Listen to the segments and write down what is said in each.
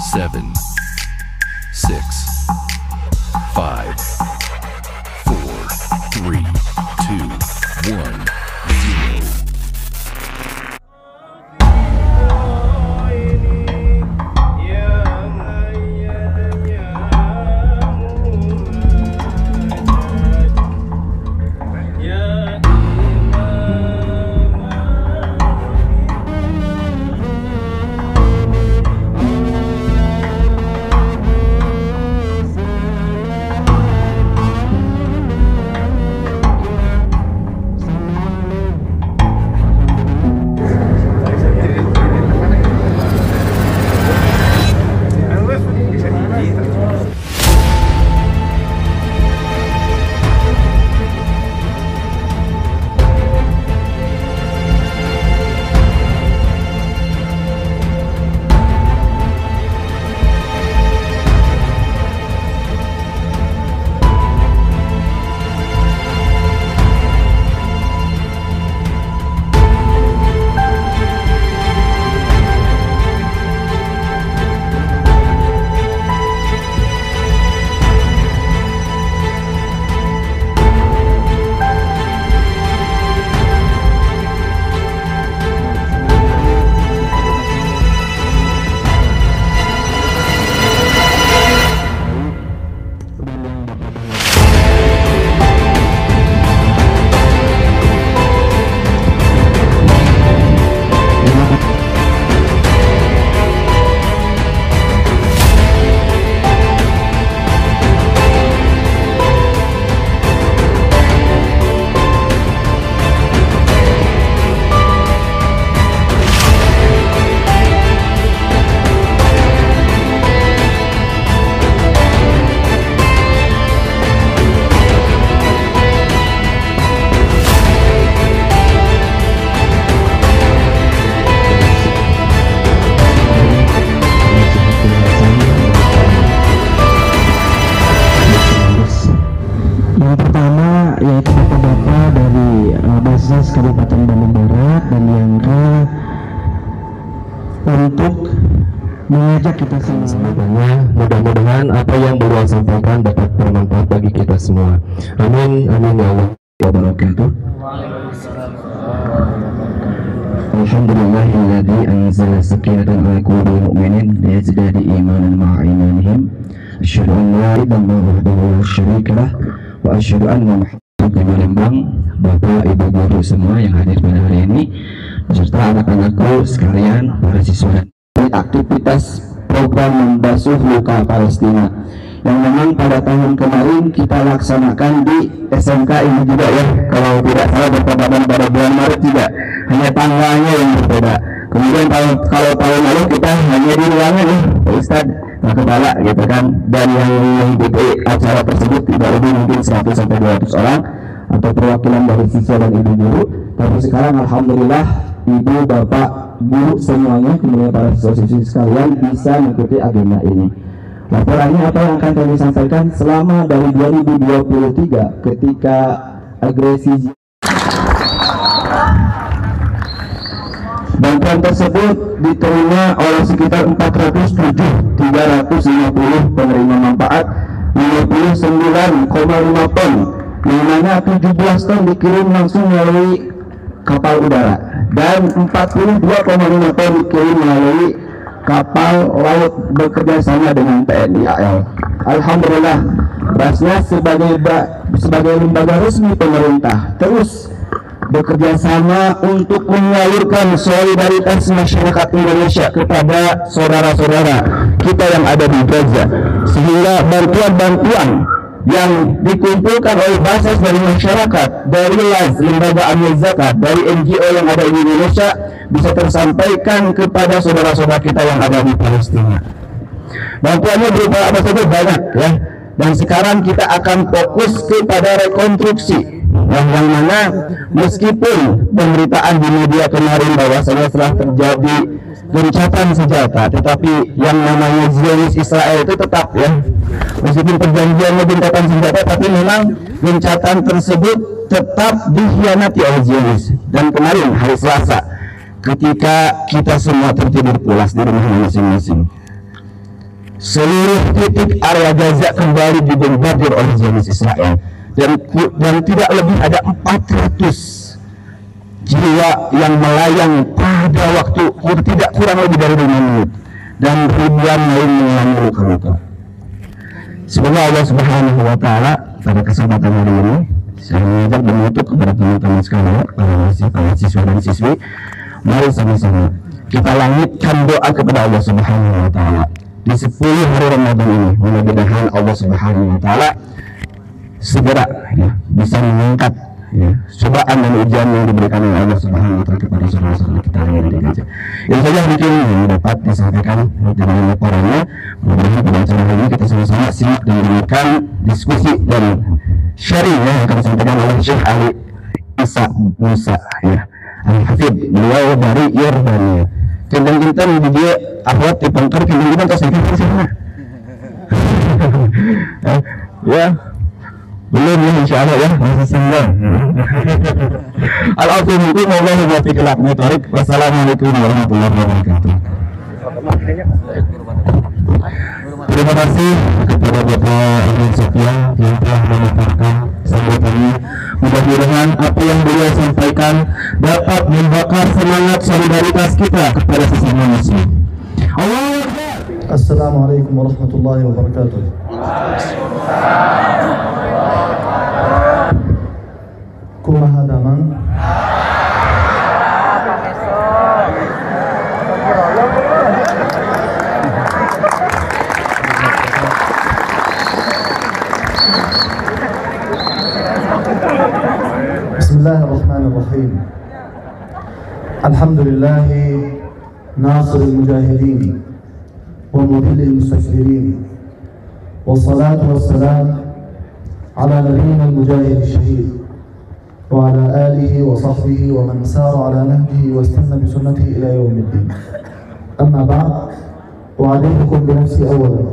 7, 6, 5, 4, 3, 2, 1, 0. Kabupaten Bandung Barat dan Yangka untuk mengajak kita semuanya. Mudah-mudahan apa yang beliau sampaikan dapat bermanfaat bagi kita semua. Amin, amin ya Allah wabarakatuh. Alhamdulillahilladzi anzala sakinatan ala qulubil mu'minin liyazdadu imanan ma'a imanihim. Asyhadu an la ilaha illallah wahdahu la syarika lah wa asyhadu anna Lembang, Bapak, Ibu guru semua yang hadir pada hari ini, beserta anak-anakku sekalian, para siswa. Aktivitas program membasuh luka Palestina yang memang pada tahun kemarin kita laksanakan di SMK ini juga ya, kalau tidak salah bertepatan pada bulan Maret juga, hanya tanggalnya yang berbeda. Kemudian kalau tahun lalu kita hanya di ruangan nih, Pak Ustadz, Pak Kepala gitu kan, dan yang mengikuti acara tersebut tidak lebih mungkin 100-200 orang atau perwakilan dari siswa dan ibu guru. Tapi sekarang alhamdulillah ibu bapak guru semuanya, kemudian para siswa-siswi sekalian bisa mengikuti agenda ini. Laporannya apa yang akan kami sampaikan selama dari 2023 ketika agresi. Bantuan tersebut diterima oleh sekitar 350 penerima manfaat, 59,5 ton, yang mana 17 ton dikirim langsung melalui kapal udara dan 42,5 ton dikirim melalui kapal laut bekerja sama dengan TNI AL. Alhamdulillah, berasnya sebagai lembaga resmi pemerintah terus bekerja sama untuk menyalurkan solidaritas masyarakat Indonesia kepada saudara-saudara kita yang ada di Gaza, sehingga bantuan-bantuan yang dikumpulkan oleh basis dari masyarakat, dari LAZ, Lembaga Amil Zakat, dari NGO yang ada di Indonesia bisa tersampaikan kepada saudara-saudara kita yang ada di Palestina. Bantuannya berupa apa saja banyak ya, dan sekarang kita akan fokus kepada rekonstruksi yang mana meskipun pemberitaan di media kemarin bahwasanya telah terjadi gencatan senjata, tetapi yang namanya Zionis Israel itu tetap ya, meskipun perjanjiannya gencatan senjata, tapi memang gencatan tersebut tetap dikhianati oleh Zionis. Dan kemarin hari Selasa ketika kita semua tertidur pulas di rumah masing-masing, seluruh titik area Gaza kembali dibombardir oleh Zionis Israel, dan tidak lebih ada 400 jiwa yang melayang pada waktu tidak kurang lebih dari 5 menit, dan ribuan lain mengalami luka-luka. Semoga Allah Subhanahu wa Ta'ala pada kesempatan hari ini saya mengajak dan menutup kepada teman-teman sekalian, para siswa dan siswi, mari sama-sama kita langitkan doa kepada Allah Subhanahu wa Ta'ala di 10 hari Ramadan ini. Mudah-mudahan Allah Subhanahu wa Ta'ala segera bisa mengangkat cobaan dan ujian yang diberikan oleh Allah Subhanahu wa Ta'ala kepada saudara-saudara kita yang ada di Gaza. Itu saja mungkin yang dapat disampaikan dalam laporannya. Mudah-mudahan pada acara hari ini kita sama-sama simak dan dengarkan diskusi dan sharing yang akan disampaikan oleh Syekh Ali Isa Musa Al-Hafid, beliau dari Yordania. Kinten-kinten di dia akhwat di pangkar kinten-kinten tos di sana. Ya. Belum ya, insyaallah ya, masih senggang. Al-Afidhukum wallahu muwaffiq ila aqwamit thoriq. Wassalamualaikum warahmatullahi wabarakatuh. Terima kasih kepada Bapak Ibnu Sofyan yang telah menyampaikan sambutannya. Mudah-mudahan apa yang beliau sampaikan dapat membakar semangat solidaritas kita kepada sesama muslim. Allahu Akbar. Assalamualaikum warahmatullahi wabarakatuh. Kumaha damang? Bismillahirrahmanirrahim. Alhamdulillah nasir al-mujahidin wa mudhill al-mustakbirin, wassalatu wassalam ala nabiyyina al-mujahid al-shahid wa ala alihi wa sahbihi wa man sara ala nahjihi wa istanna bi sunnatihi ila yawmiddin. Amma ba'd, u'adhibukum bi nafsi awwalan.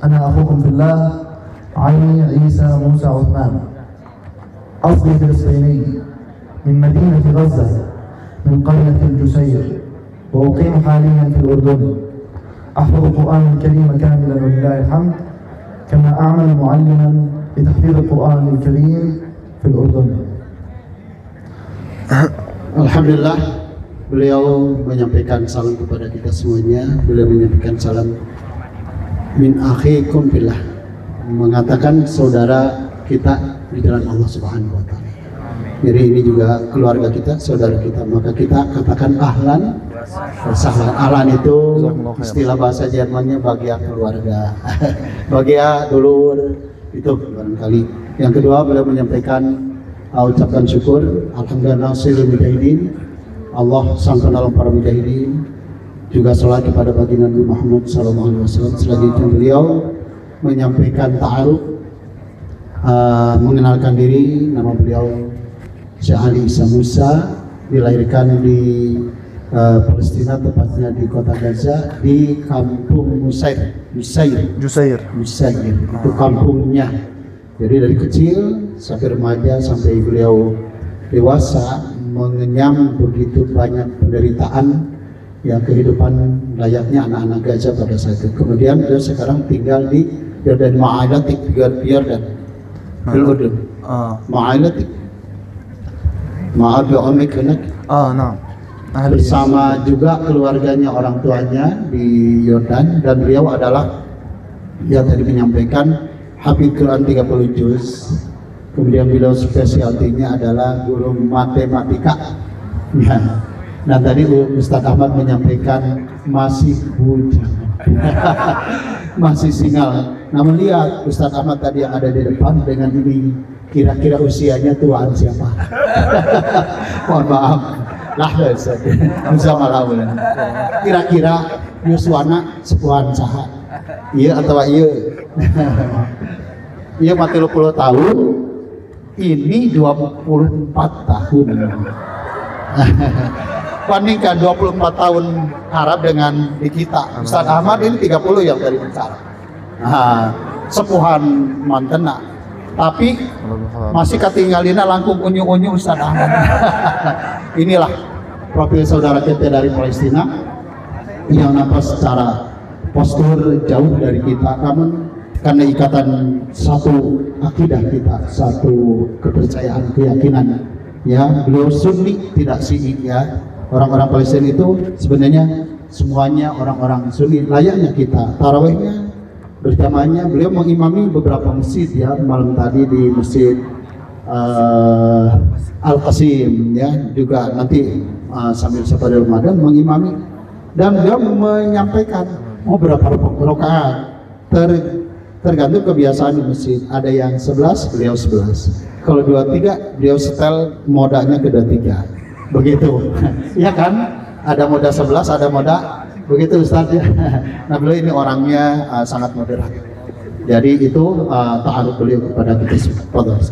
Ana akhukum fillah, Ali Isa Musa Uthman, أصلي فلسطيني من مدينة غزة من قرية الجسير، وأقيم حاليا في الأردن. أحفظ القرآن الكريم كاملا ولله الحمد، كما أعمل معلما لتحفيظ القرآن الكريم في الأردن. Alhamdulillah, beliau menyampaikan salam kepada kita semuanya. Beliau menyampaikan salam min akhikum billah, mengatakan saudara kita di jalan Allah Subhanahu wa Ta'ala. Jadi ini juga keluarga kita, saudara kita, maka kita katakan ahlan wa sahlan. Ahlan itu istilah bahasa Jermannya bagia keluarga, bagia dulur, itu barangkali. Yang kedua, beliau menyampaikan ucapkan syukur alhamdulillah nasirul mujahidin, Allah sang penolong para mujahidin, juga salat kepada baginda Nabi Muhammad SAW. Selanjutnya beliau menyampaikan ta'aruf, mengenalkan diri. Nama beliau Syekh Ali Isa Musa, dilahirkan di Palestina, tepatnya di kota Gaza, di kampung Jusair, itu kampungnya. Jadi dari kecil sampai remaja sampai beliau dewasa mengenyam begitu banyak penderitaan ya, kehidupan layaknya anak-anak Gaza pada saat itu. Kemudian beliau sekarang tinggal di Yordan, Ma'alatik, Yordan, Urdun. Ma'alatik, Ma'ad Omik Kenek. Bersama juga keluarganya, orang tuanya di Yordan, dan beliau adalah yang tadi menyampaikan Hafidz Quran 30 juz. Kemudian beliau spesialtinya adalah guru matematika. Ya. Dan tadi Ustadz Ahmad menyampaikan masih bujang, masih singal. Namun lihat Ustadz Ahmad tadi yang ada di depan dengan ini, kira-kira usianya tuaan siapa? Mohon maaf, lah bersama lawan. Kira-kira Yuswana sepuhan saha? Iya atau iya? Iya mati 30 tahun, ini 24 tahun. Bandingkan 24 tahun Arab dengan di kita. Ustadz Ahmad ini 30 yang dari bicara. Nah, sepuhan mantena, tapi masih ketinggalina langkung unyu-unyu Ustadz Ahmad. Inilah profil saudara kita dari Palestina yang nampak secara postur jauh dari kita, namun karena ikatan satu akidah kita, satu kepercayaan, keyakinan, ya, beliau Sunni tidak Syi'i, ya. Orang-orang Palestina itu sebenarnya semuanya orang-orang Sunni. Layaknya kita tarawihnya berjamaahnya, beliau mengimami beberapa masjid, ya, malam tadi di masjid Al-Qasim, ya, juga nanti sambil pada Ramadan mengimami, dan beliau menyampaikan mau berapa rakaat tergantung kebiasaan di masjid. Ada yang 11, beliau 11. Kalau 23, beliau setel modanya ke 23. Begitu. Ya kan? Ada moda 11, ada moda begitu, Ustaz, ya. Nah, beliau ini orangnya sangat moderat. Jadi itu ta'aruf beliau kepada kita semua. Fadhal.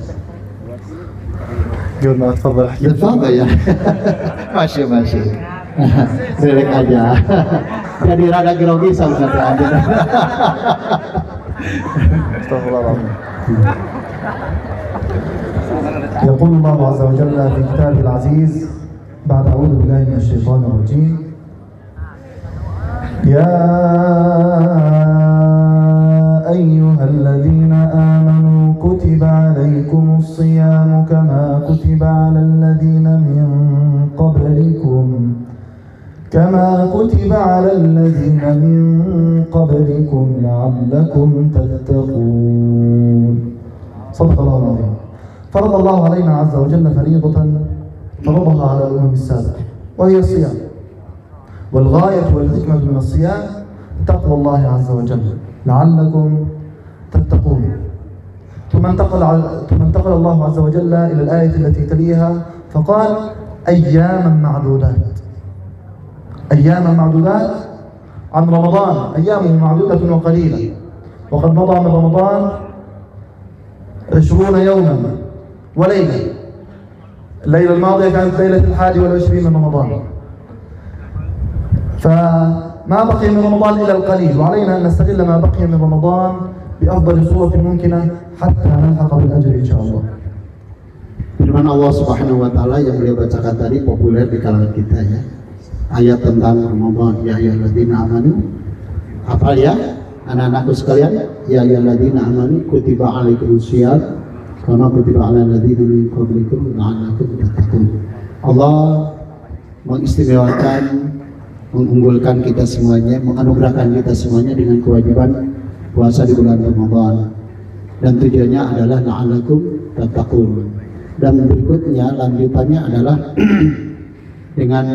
قلنا تفضل احكي. Tafadhal, ya. Masya. Relek aja. Jadi rada grogi sama saya aja. استغفر الله العظيم. يقول الله عز وجل في كتابه العزيز بعد أعوذ بالله من الشيطان الرجيم: يا أيها الذين آمنوا كتب عليكم الصيام كما كتب على الذين من قبلكم لعلكم تتقون. صدق الله العظيم. فرض الله علينا عز وجل فريضة فرضها على الأمم السابقة وهي الصيام، والغاية والحكمة من الصيام تقوى الله عز وجل لعلكم تتقون. ثم انتقل الله عز وجل إلى الآية التي تليها فقال: أياما معدودات عن رمضان، أيامه معدودة وقليلة، وقد مضى من رمضان 20 يوما وليلة. الليلة الماضية كانت ليلة 21 من رمضان، فما بقي من رمضان إلا القليل، وعلينا أن نستغل ما بقي من رمضان بأفضل صورة ممكنة حتى نلحق بالأجر إن شاء الله. Firman Allah Subhanahu wa taala yang beliau bacakan tadi populer di kalangan kita, ya. Ayat tentang Ramadan, ya ayyuhalladzina amanu. Apa ya? Anak-anakku sekalian, ya ayyuhalladzina amanu kutiba alaikumusiyam kama kutiba alal ladzina min qablikum la'allakum tattaqun. Allah mengistimewakan, mengunggulkan kita semuanya, menganugerahkan kita semuanya dengan kewajiban puasa di bulan Ramadan, dan tujuannya adalah la'allakum tattaqun. Dan berikutnya lanjutannya adalah dengan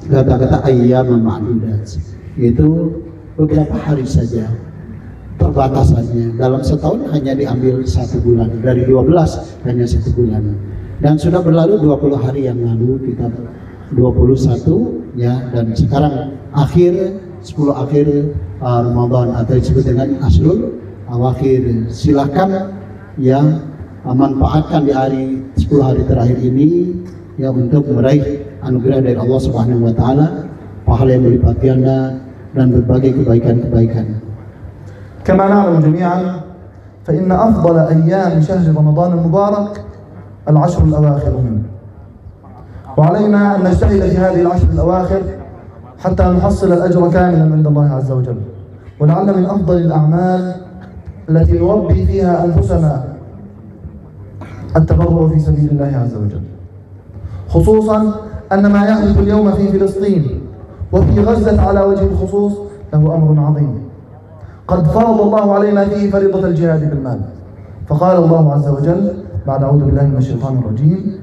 kata-kata ayyam ma'dudat, yaitu beberapa hari saja perbatasannya. Dalam setahun hanya diambil 1 bulan, dari 12 hanya 1 bulan, dan sudah berlalu 20 hari yang lalu, kita 21, ya, dan sekarang 10 akhir Ramadan atau disebut dengan Ashrul Awakhir. Silakan, ya, manfaatkan di 10 hari terakhir ini, ya, untuk meraih anugerah dari Allah Subhanahu wa taala, pahala yang berlipat ganda dan berbagai kebaikan-kebaikan. كما نعلم جميعا فإن أفضل أيام شهر رمضان المبارك العشر الأواخر منه، وعلينا أن نجتهد في هذه العشر الأواخر حتى نحصل الأجر كاملا عند الله عز وجل. ولعل من أفضل الأعمال التي نربي فيها أنفسنا التبرع في سبيل الله عز وجل، خصوصا أن ما يحدث اليوم في فلسطين وفي غزة على وجه الخصوص له أمر عظيم. قد فرض الله علينا فيه فريضة الجهاد بالمال، فقال الله عز وجل بعد أعوذ بالله من الشيطان الرجيم: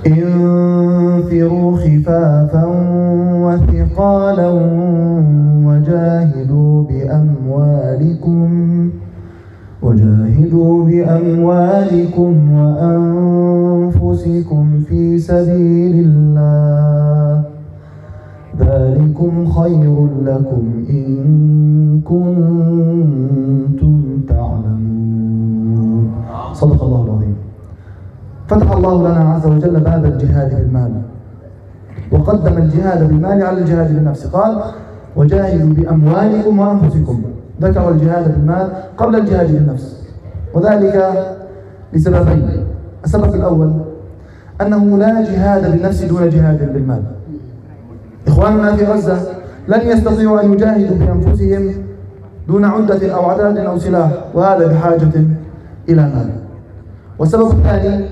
انفروا خفافا وثقالا وجاهدوا بأموالكم وأنفسكم في سبيل الله، ذلكم خير لكم إن كنتم تعلمون. صدق الله العظيم. فتح الله لنا عز وجل باب الجهاد بالمال، وقدم الجهاد بالمال على الجهاد بالنفس، قال: وجاهدوا بأموالكم وأنفسكم، ذكر الجهاد بالمال قبل الجهاد بالنفس، وذلك لسببين. السبب الأول أنه لا جهاد بالنفس دون جهاد بالمال. إخواننا في غزة لن يستطيعوا أن يجاهدوا بأنفسهم دون عدة أو عدد أو سلاح، وهذا بحاجة إلى مال. والسبب الثاني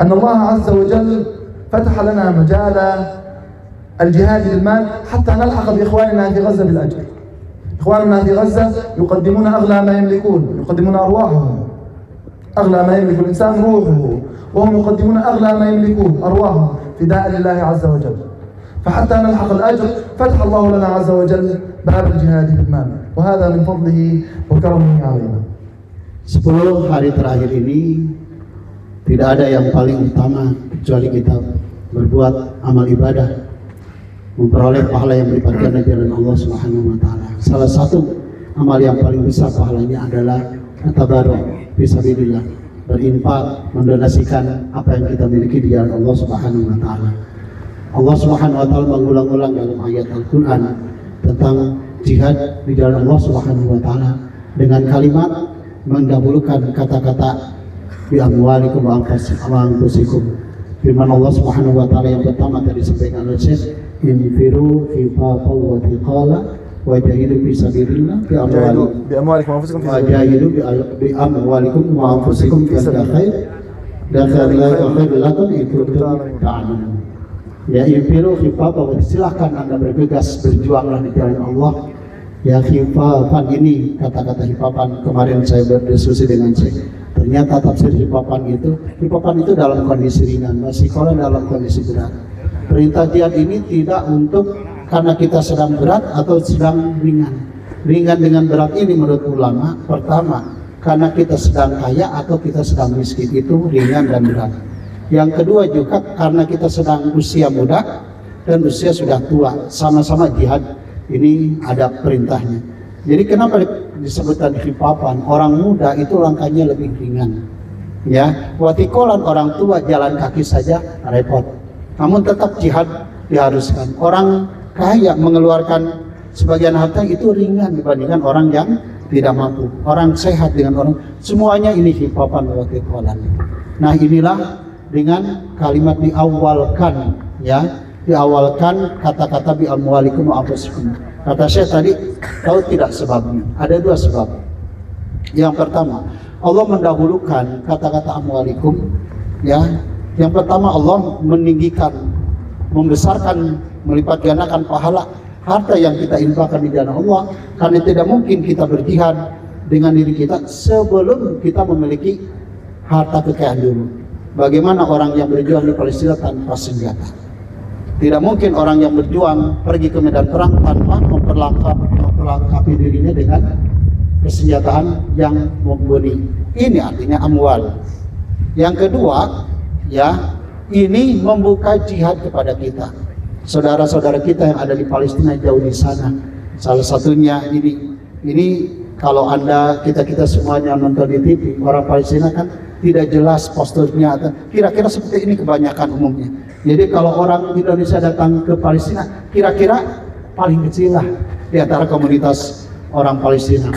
أن الله عز وجل فتح لنا مجال الجهاد بالمال حتى نلحق بإخواننا في غزة بالأجر. إخواننا في غزة يقدمون أغلى ما يملكون، يقدمون أرواحهم، أغلى ما يملك الإنسان روحه، وهم يقدمون أغلى ما يملكون أرواحهم فداء لله عز وجل. فحتى نلحق الأجر فتح الله لنا عز وجل باب الجهاد بالمال، وهذا من فضله وكرمه علينا. 10 hari terakhir ini tidak ada yang paling utama kecuali kita berbuat amal ibadah, memperoleh pahala yang berlipat ganda di jalan Allah Subhanahu wa taala. Salah satu amal yang paling besar pahalanya adalah at-tabarruk fisabilillah, berinfak, mendonasikan apa yang kita miliki di jalan Allah Subhanahu wa taala. Allah Subhanahu wa taala mengulang-ulang dalam ayat Al-Qur'an tentang jihad di jalan Allah Subhanahu wa taala dengan kalimat mendahulukan kata-kata bi amwalikum wa anfusikum. Firman Allah Subhanahu wa taala yang pertama tadi disampaikan oleh Syekh, infiru khifafan wa thiqala wa jahidu fi sabilillah bi amwalikum wa anfusikum wa jahidu bi amwalikum wa anfusikum fi khair dan khair lakum in kuntum ta'lamun. Ya, infiru khifafan wa, silahkan Anda bergegas berjuanglah di jalan Allah. Ya, khifafan ini, kata-kata khifafan kemarin saya berdiskusi dengan saya. Ternyata tafsir khifafan itu dalam kondisi ringan, masih kalau dalam kondisi berat. Perintah jihad ini tidak untuk karena kita sedang berat atau sedang ringan. Ringan dengan berat ini menurut ulama, pertama karena kita sedang kaya atau kita sedang miskin, itu ringan dan berat. Yang kedua juga karena kita sedang usia muda dan usia sudah tua, sama-sama jihad ini ada perintahnya. Jadi kenapa disebutkan khifafan? Orang muda itu langkahnya lebih ringan, ya. Watikolan orang tua jalan kaki saja repot. Namun tetap jihad diharuskan. Orang kaya mengeluarkan sebagian harta itu ringan dibandingkan orang yang tidak mampu. Orang sehat dengan orang, semuanya ini khifafan watikolan. Nah, inilah dengan kalimat diawalkan, ya, diawalkan kata-kata bi amwalikum wa anfusikum. Kata saya tadi, tahu tidak sebabnya? Ada 2 sebab. Yang pertama, Allah mendahulukan kata-kata amwalikum, ya. Yang pertama, Allah meninggikan, membesarkan, melipat gandakan pahala harta yang kita infakkan di jalan Allah, karena tidak mungkin kita berjihad dengan diri kita sebelum kita memiliki harta kekayaan dulu. Bagaimana orang yang berjuang di Palestina tanpa senjata? Tidak mungkin orang yang berjuang pergi ke medan perang tanpa memperlengkapi dirinya dengan kesenjataan yang mumpuni. Ini artinya amwal. Yang kedua, ya, ini membuka jihad kepada kita. Saudara-saudara kita yang ada di Palestina jauh di sana. Salah satunya ini kalau Anda kita semuanya nonton di TV, orang Palestina kan tidak jelas posturnya, kira-kira seperti ini kebanyakan umumnya. Jadi kalau orang Indonesia datang ke Palestina, kira-kira paling kecil lah di antara komunitas orang Palestina.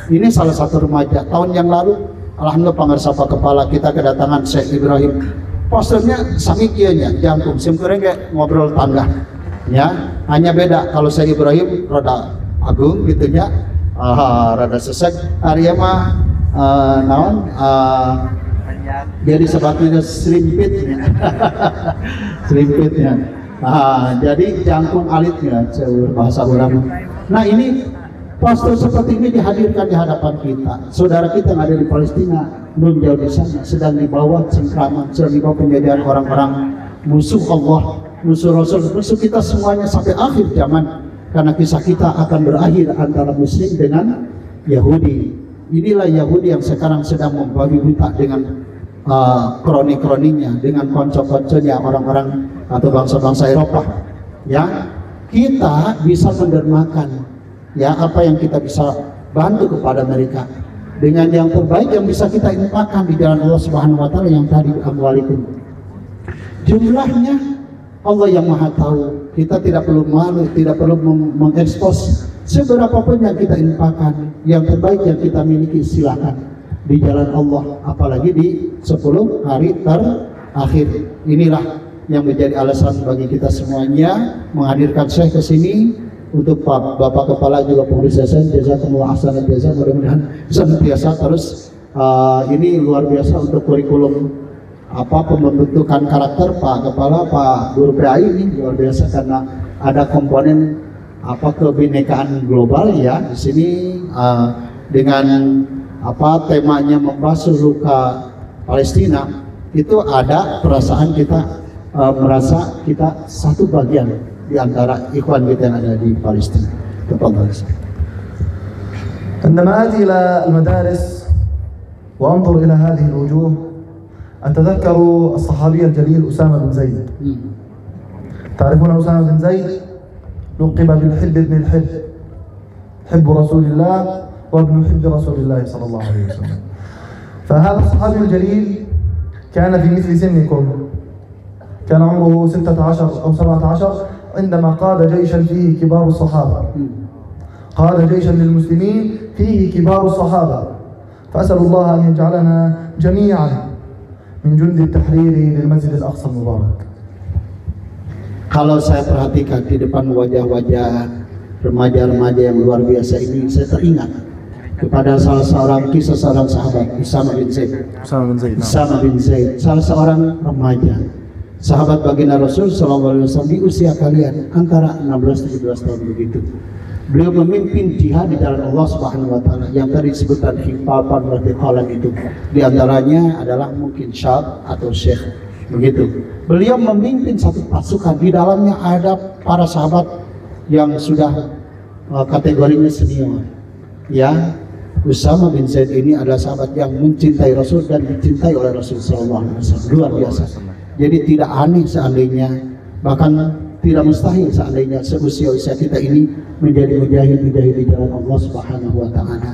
Ini salah satu remaja. Tahun yang lalu, alhamdulillah pengersapa kepala kita kedatangan Syekh Ibrahim. Posturnya samikianya, jangkung, simkureng kayak ngobrol tangga. Ya, hanya beda kalau Syekh Ibrahim rada agung gitunya, rada sesek. Arya mah naon jadi sepatunya selimpitnya. Selimpitnya. Jadi jangkung alitnya, bahasa orang. Nah, ini postur seperti ini dihadirkan di hadapan kita. Saudara kita yang ada di Palestina, belum jauh di sana, sedang di bawah cengkraman, sedang di bawah penjajahan orang-orang musuh Allah, musuh Rasul, musuh kita semuanya sampai akhir zaman. Karena kisah kita akan berakhir antara Muslim dengan Yahudi. Inilah Yahudi yang sekarang sedang membabi buta dengan kroni-kroninya, dengan konco-konconya orang-orang atau bangsa-bangsa Eropa. Ya, kita bisa mendermakan, ya, apa yang kita bisa bantu kepada mereka dengan yang terbaik yang bisa kita infakkan di jalan Allah Subhanahu wa taala yang tadi amwalikum. Jumlahnya Allah yang Maha tahu. Kita tidak perlu malu, tidak perlu mengekspos seberapa pun yang kita infakkan. Yang terbaik yang kita miliki silakan di jalan Allah, apalagi di 10 hari terakhir. Inilah yang menjadi alasan bagi kita semuanya menghadirkan Syekh ke sini. Untuk Bapak Kepala juga pengurus yayasan, jazakumullah khairan jazaa, mudah-mudahan senantiasa terus. Ini luar biasa untuk kurikulum pembentukan karakter Pak Kepala, Pak Guru PAI ini luar biasa karena ada komponen kebinekaan global ya di sini dengan temanya membasuh luka Palestina. Itu ada perasaan kita merasa kita satu bagian di antara ikhwan kita yang ada di Palestina. Tafadhal. عندما آتي إلى المدارس وأنظر إلى هذه الوجوه أتذكر الصحابي الجليل أسامة بن زيد. تعرفون أسامة بن زيد؟ لقب بالحب ابن الحب، حب رسول الله وابن حب رسول الله صلى الله عليه وسلم. فهذا الصحابي الجليل كان في مثل سنكم، كان عمره 16 أو 17 عندما قاد جيشا فيه كبار الصحابة، قاد جيشا للمسلمين فيه كبار الصحابة. فأسأل الله أن يجعلنا جميعا من جند التحرير للمسجد الأقصى المبارك. Kalau saya perhatikan di depan wajah-wajah remaja-remaja yang luar biasa ini, saya teringat kepada salah seorang kisah seorang sahabat, Usama bin Zaid. Usama bin Zaid, salah seorang remaja, sahabat baginda Rasul SAW di usia kalian antara 16-17 tahun begitu. Beliau memimpin jihad di jalan Allah Subhanahu wa taala yang tadi disebutkan hifatan wa tiqalan itu. Di antaranya adalah mungkin syab atau syekh begitu. Beliau memimpin satu pasukan, di dalamnya ada para sahabat yang sudah kategorinya senior. Ya, Usama bin Zaid ini adalah sahabat yang mencintai Rasul dan dicintai oleh Rasul SAW. Luar biasa. Jadi tidak aneh seandainya, bahkan tidak mustahil seandainya seusia-usia kita ini menjadi mujahid-mujahid di jalan Allah Subhanahu wa taala.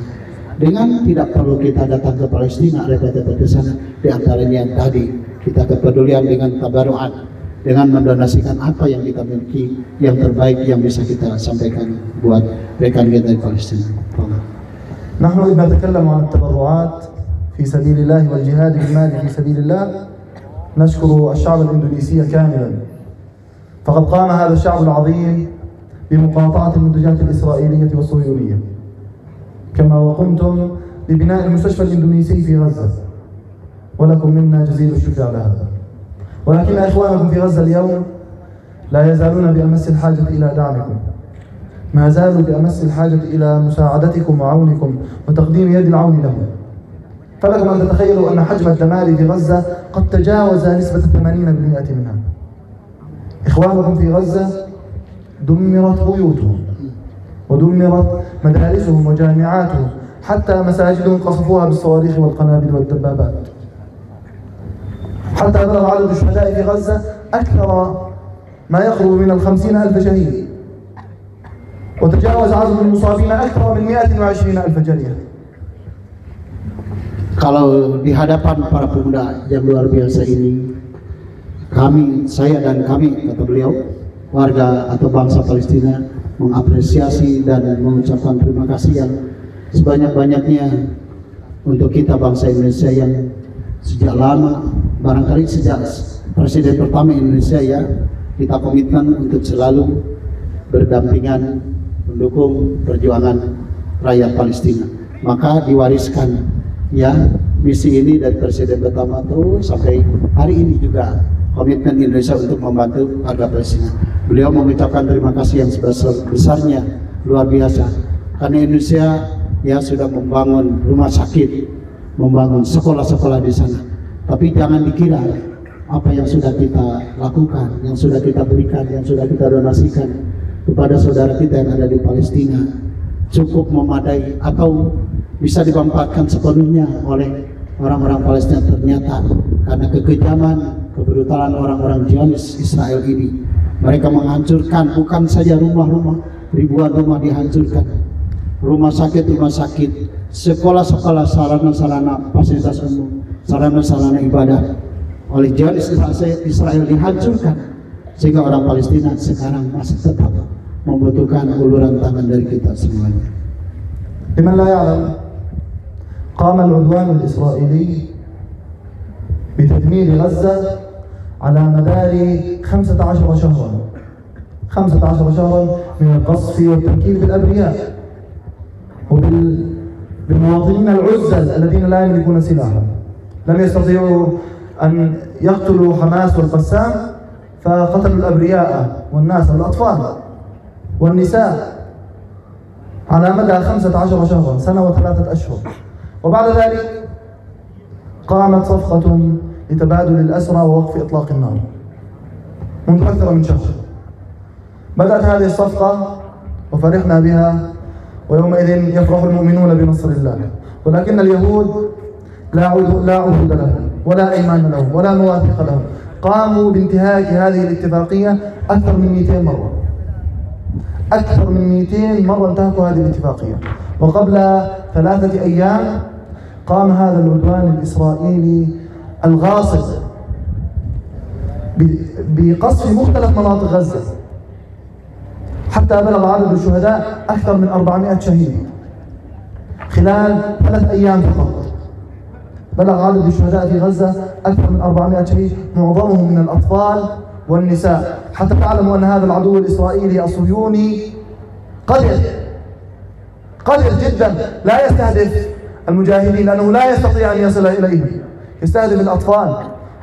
Dengan tidak perlu kita datang ke Palestina, repot-repot ke sana. Di antaranya yang tadi kita kepedulian dengan tabaruan, dengan mendonasikan apa yang kita miliki yang terbaik yang bisa kita sampaikan buat rekan kita di Palestina. نحن إذ نتكلم عن التبرعات في سبيل الله والجهاد بالمال في سبيل الله نشكر الشعب الإندونيسي كاملا، فقد قام هذا الشعب العظيم بمقاطعة المنتجات الإسرائيلية والصهيونية، كما وقمتم ببناء المستشفى الإندونيسي في غزة، ولكم منا جزيل الشكر على هذا. ولكن إخوانكم في غزة اليوم لا يزالون بأمس الحاجة إلى دعمكم، ما زالوا بأمس الحاجة إلى مساعدتكم وعونكم وتقديم يد العون لهم. فلكم أن تتخيلوا أن حجم الدمار في غزة قد تجاوز نسبة 80% منها. إخوانكم في غزة دمرت بيوتهم ودمرت مدارسهم وجامعاتهم، حتى مساجدهم قصفوها بالصواريخ والقنابل والدبابات. حتى بلغ عدد الشهداء في غزة أكثر ما يقرب من 50,000 شهيد، وتجاوز عدد المصابين أكثر من 120,000 جريح. Kalau di hadapan para pemuda yang luar biasa ini, saya dan kami, kata beliau, warga atau bangsa Palestina mengapresiasi dan mengucapkan terima kasih yang sebanyak-banyaknya untuk kita bangsa Indonesia yang sejak lama, barangkali sejak Presiden pertama Indonesia ya, kita komitmen untuk selalu berdampingan mendukung perjuangan rakyat Palestina. Maka diwariskan ya misi ini dari Presiden pertama terus sampai hari ini juga komitmen Indonesia untuk membantu warga Palestina. Beliau mengucapkan terima kasih yang sebesar-besarnya, luar biasa, karena Indonesia ya sudah membangun rumah sakit, membangun sekolah-sekolah di sana. Tapi jangan dikira apa yang sudah kita lakukan, yang sudah kita berikan, yang sudah kita donasikan kepada saudara kita yang ada di Palestina cukup memadai atau bisa dimanfaatkan sepenuhnya oleh orang-orang Palestina. Ternyata karena kekejaman, kebrutalan orang-orang Zionis Israel ini, mereka menghancurkan bukan saja rumah-rumah, ribuan rumah dihancurkan, rumah sakit, sekolah-sekolah, sarana-sarana fasilitas umum, sarana-sarana ibadah oleh Zionis Israel dihancurkan, sehingga orang Palestina sekarang masih tetap membutuhkan uluran tangan dari kita semuanya. لمن لا يعلم، قام العدوان الإسرائيلي بتدمير غزة على مدار 15 شهرا 15 شهرا من القصف والتمكين بالأبرياء وبالمواطنين العزل الذين لا يملكون سلاحا. لم يستطيعوا أن يقتلوا حماس والقسام فقتلوا الأبرياء والناس والأطفال والنساء على مدى 15 شهرا، سنة و3 أشهر. وبعد ذلك قامت صفقة لتبادل الأسرى ووقف إطلاق النار منذ أكثر من شهر. بدأت هذه الصفقة وفرحنا بها، ويومئذ يفرح المؤمنون بنصر الله، ولكن اليهود لا عهود لهم ولا أيمان لهم ولا مواثيق لهم. قاموا بانتهاك هذه الاتفاقية أكثر من 200 مرة، أكثر من 200 مرة انتهكوا هذه الاتفاقية. وقبل 3 أيام قام هذا العدوان الإسرائيلي الغاصب بقصف مختلف مناطق غزة، حتى بلغ عدد الشهداء أكثر من 400 شهيد خلال 3 أيام فقط. بلغ عدد الشهداء في غزة أكثر من 400 شهيد، معظمهم من الأطفال والنساء. حتى تعلموا أن هذا العدو الإسرائيلي الصهيوني قدر جدا، لا يستهدف المجاهدين لأنه لا يستطيع أن يصل إليهم، يستهدف الأطفال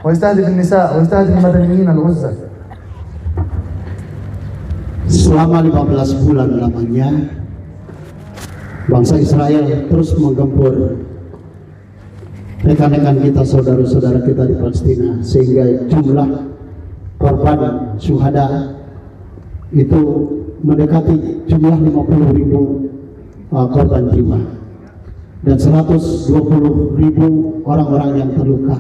ويستهدف النساء ويستهدف المدنيين العزل. Selama 15 bulan lamanya bangsa Israel terus menggempur rekan-rekan kita, saudara-saudara kita di Palestina, sehingga jumlah korban syuhada itu mendekati jumlah 50.000 korban jiwa dan 120.000 orang-orang yang terluka.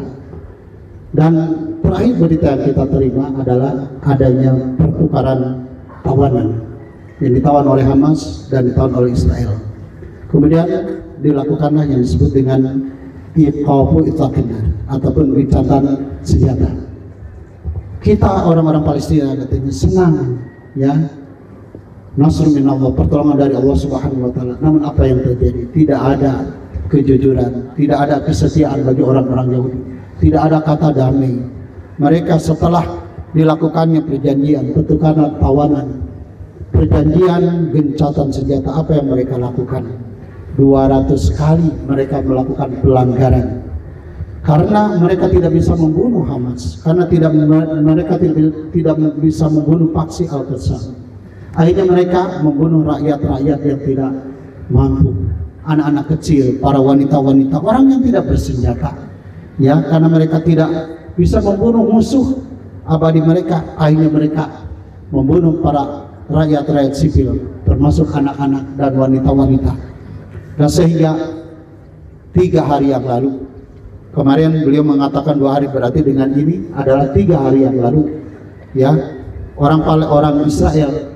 Dan terakhir berita yang kita terima adalah adanya pertukaran tawanan yang ditawan oleh Hamas dan ditawan oleh Israel. Kemudian dilakukanlah yang disebut dengan iqafu itlaqin ataupun gencatan senjata. Kita orang-orang Palestina katanya senang, ya, nasrun minallah, pertolongan dari Allah Subhanahu wa taala. Namun apa yang terjadi? Tidak ada kejujuran, tidak ada kesetiaan bagi orang-orang Yahudi, tidak ada kata damai. Mereka setelah dilakukannya perjanjian pertukaran tawanan, perjanjian gencatan senjata, apa yang mereka lakukan? 200 kali mereka melakukan pelanggaran, karena mereka tidak bisa membunuh Hamas, karena mereka tidak bisa membunuh faksi Al-Qassam. Akhirnya mereka membunuh rakyat-rakyat yang tidak mampu, anak-anak kecil, para wanita-wanita, orang yang tidak bersenjata, ya, karena mereka tidak bisa membunuh musuh abadi mereka. Akhirnya mereka membunuh para rakyat-rakyat sipil, termasuk anak-anak dan wanita-wanita. Dan sehingga 3 hari yang lalu, kemarin beliau mengatakan 2 hari, berarti dengan ini adalah 3 hari yang lalu, ya, orang Israel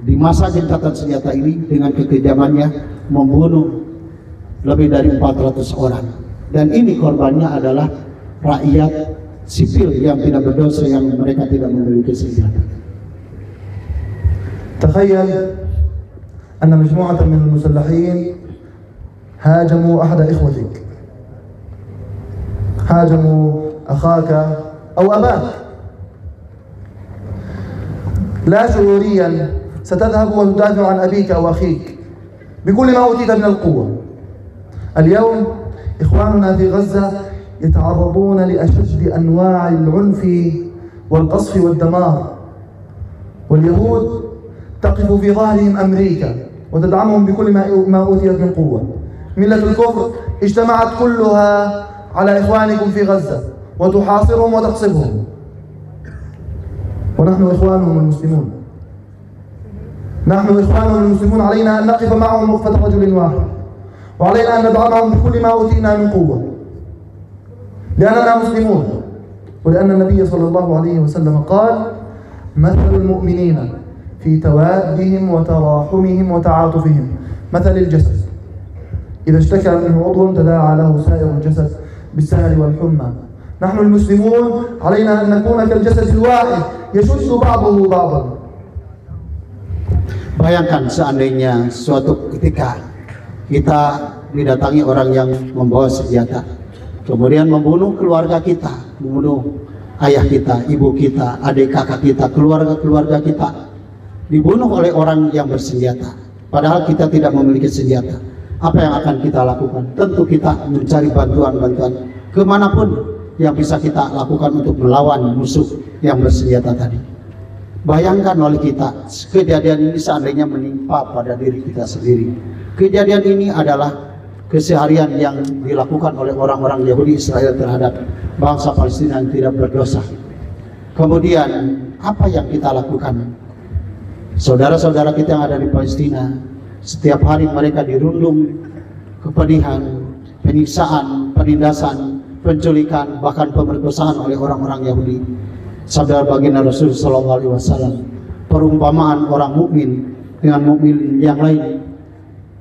di masa gencatan senjata ini dengan kekejamannya membunuh lebih dari 400 orang. Dan ini korbannya adalah rakyat sipil yang tidak berdosa, yang mereka tidak memiliki senjata. تخيل أن مجموعة من المسلحين هاجموا أحد إخوتك، هاجموا أخاك أو أباك. لا شعوريا ستذهب وتدافع عن أبيك أو أخيك بكل ما أوتيت من القوة. اليوم إخواننا في غزة يتعرضون لأشد أنواع العنف والقصف والدمار، واليهود تقف في ظهرهم أمريكا وتدعمهم بكل ما أوتيت من قوة. ملة الكفر اجتمعت كلها على إخوانكم في غزة وتحاصرهم وتقصفهم، ونحن إخوانهم المسلمون. نحن إخوانهم المسلمون، علينا أن نقف معهم وقفة رجل واحد، وعلينا أن ندعمهم بكل ما أوتينا من قوة، لأننا مسلمون، ولأن النبي صلى الله عليه وسلم قال: مثل المؤمنين في توادهم وتراحمهم وتعاطفهم مثل الجسد إذا اشتكى منه عضو تداعى له سائر الجسد بالسهر والحمى. نحن المسلمون علينا أن نكون كالجسد الواحد يشد بعضه بعضا. Bayangkan seandainya suatu ketika kita didatangi orang yang membawa senjata, kemudian membunuh keluarga kita, membunuh ayah kita, ibu kita, adik kakak kita, keluarga kita dibunuh oleh orang yang bersenjata, padahal kita tidak memiliki senjata. Apa yang akan kita lakukan? Tentu kita mencari bantuan-bantuan kemanapun yang bisa kita lakukan untuk melawan musuh yang bersenjata tadi. Bayangkan oleh kita, kejadian ini seandainya menimpa pada diri kita sendiri. Kejadian ini adalah keseharian yang dilakukan oleh orang-orang Yahudi Israel terhadap bangsa Palestina yang tidak berdosa. Kemudian apa yang kita lakukan? Saudara-saudara kita yang ada di Palestina, setiap hari mereka dirundung kepedihan, penyiksaan, penindasan, penculikan, bahkan pemerkosaan oleh orang-orang Yahudi. Sabda baginda Rasul sallallahu alaihi wasallam, perumpamaan orang mukmin dengan mukmin yang lain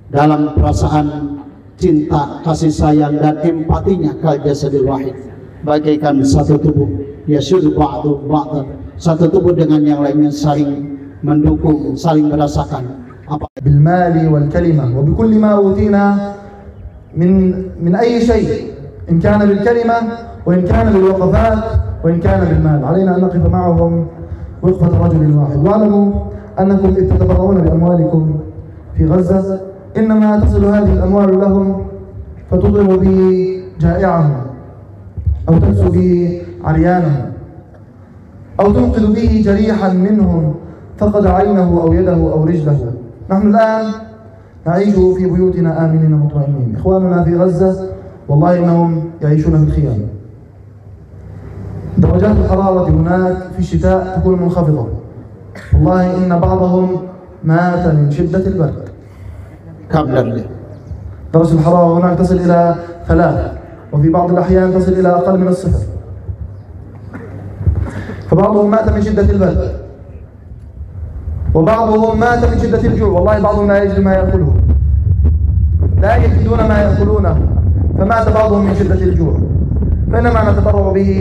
dalam perasaan cinta, kasih sayang dan empatinya kal jasadil wahid, bagaikan satu tubuh, yashudu ba'du ba'dan, satu tubuh dengan yang lainnya saling mendukung, saling merasakan apa بالمال والكلمة وبكل ما أوتينا من أي شيء، إن كان بالكلمة وإن كان بالوقفات وإن كان بالمال. علينا أن نقف معهم وقفة رجل واحد. واعلموا أنكم إذ تتبرعون بأموالكم في غزة إنما تصل هذه الأموال لهم فتطعم به جائعهم، أو تكسو به عريانهم، أو تنقذ به جريحا منهم فقد عينه أو يده أو رجله. نحن الآن نعيش في بيوتنا آمنين مطمئنين. إخواننا في غزة والله إنهم يعيشون في الخيام. درجات الحرارة هناك في الشتاء تكون منخفضة، والله إن بعضهم مات من شدة البرد. درجة الحرارة هناك تصل إلى 3، وفي بعض الأحيان تصل إلى أقل من الصفر. فبعضهم مات من شدة البرد، وبعضهم مات من شدة الجوع. والله بعضهم لا يجد ما يأكله، لا يجدون ما يأكلونه، فمات بعضهم من شدة الجوع. فإنما نتبرع به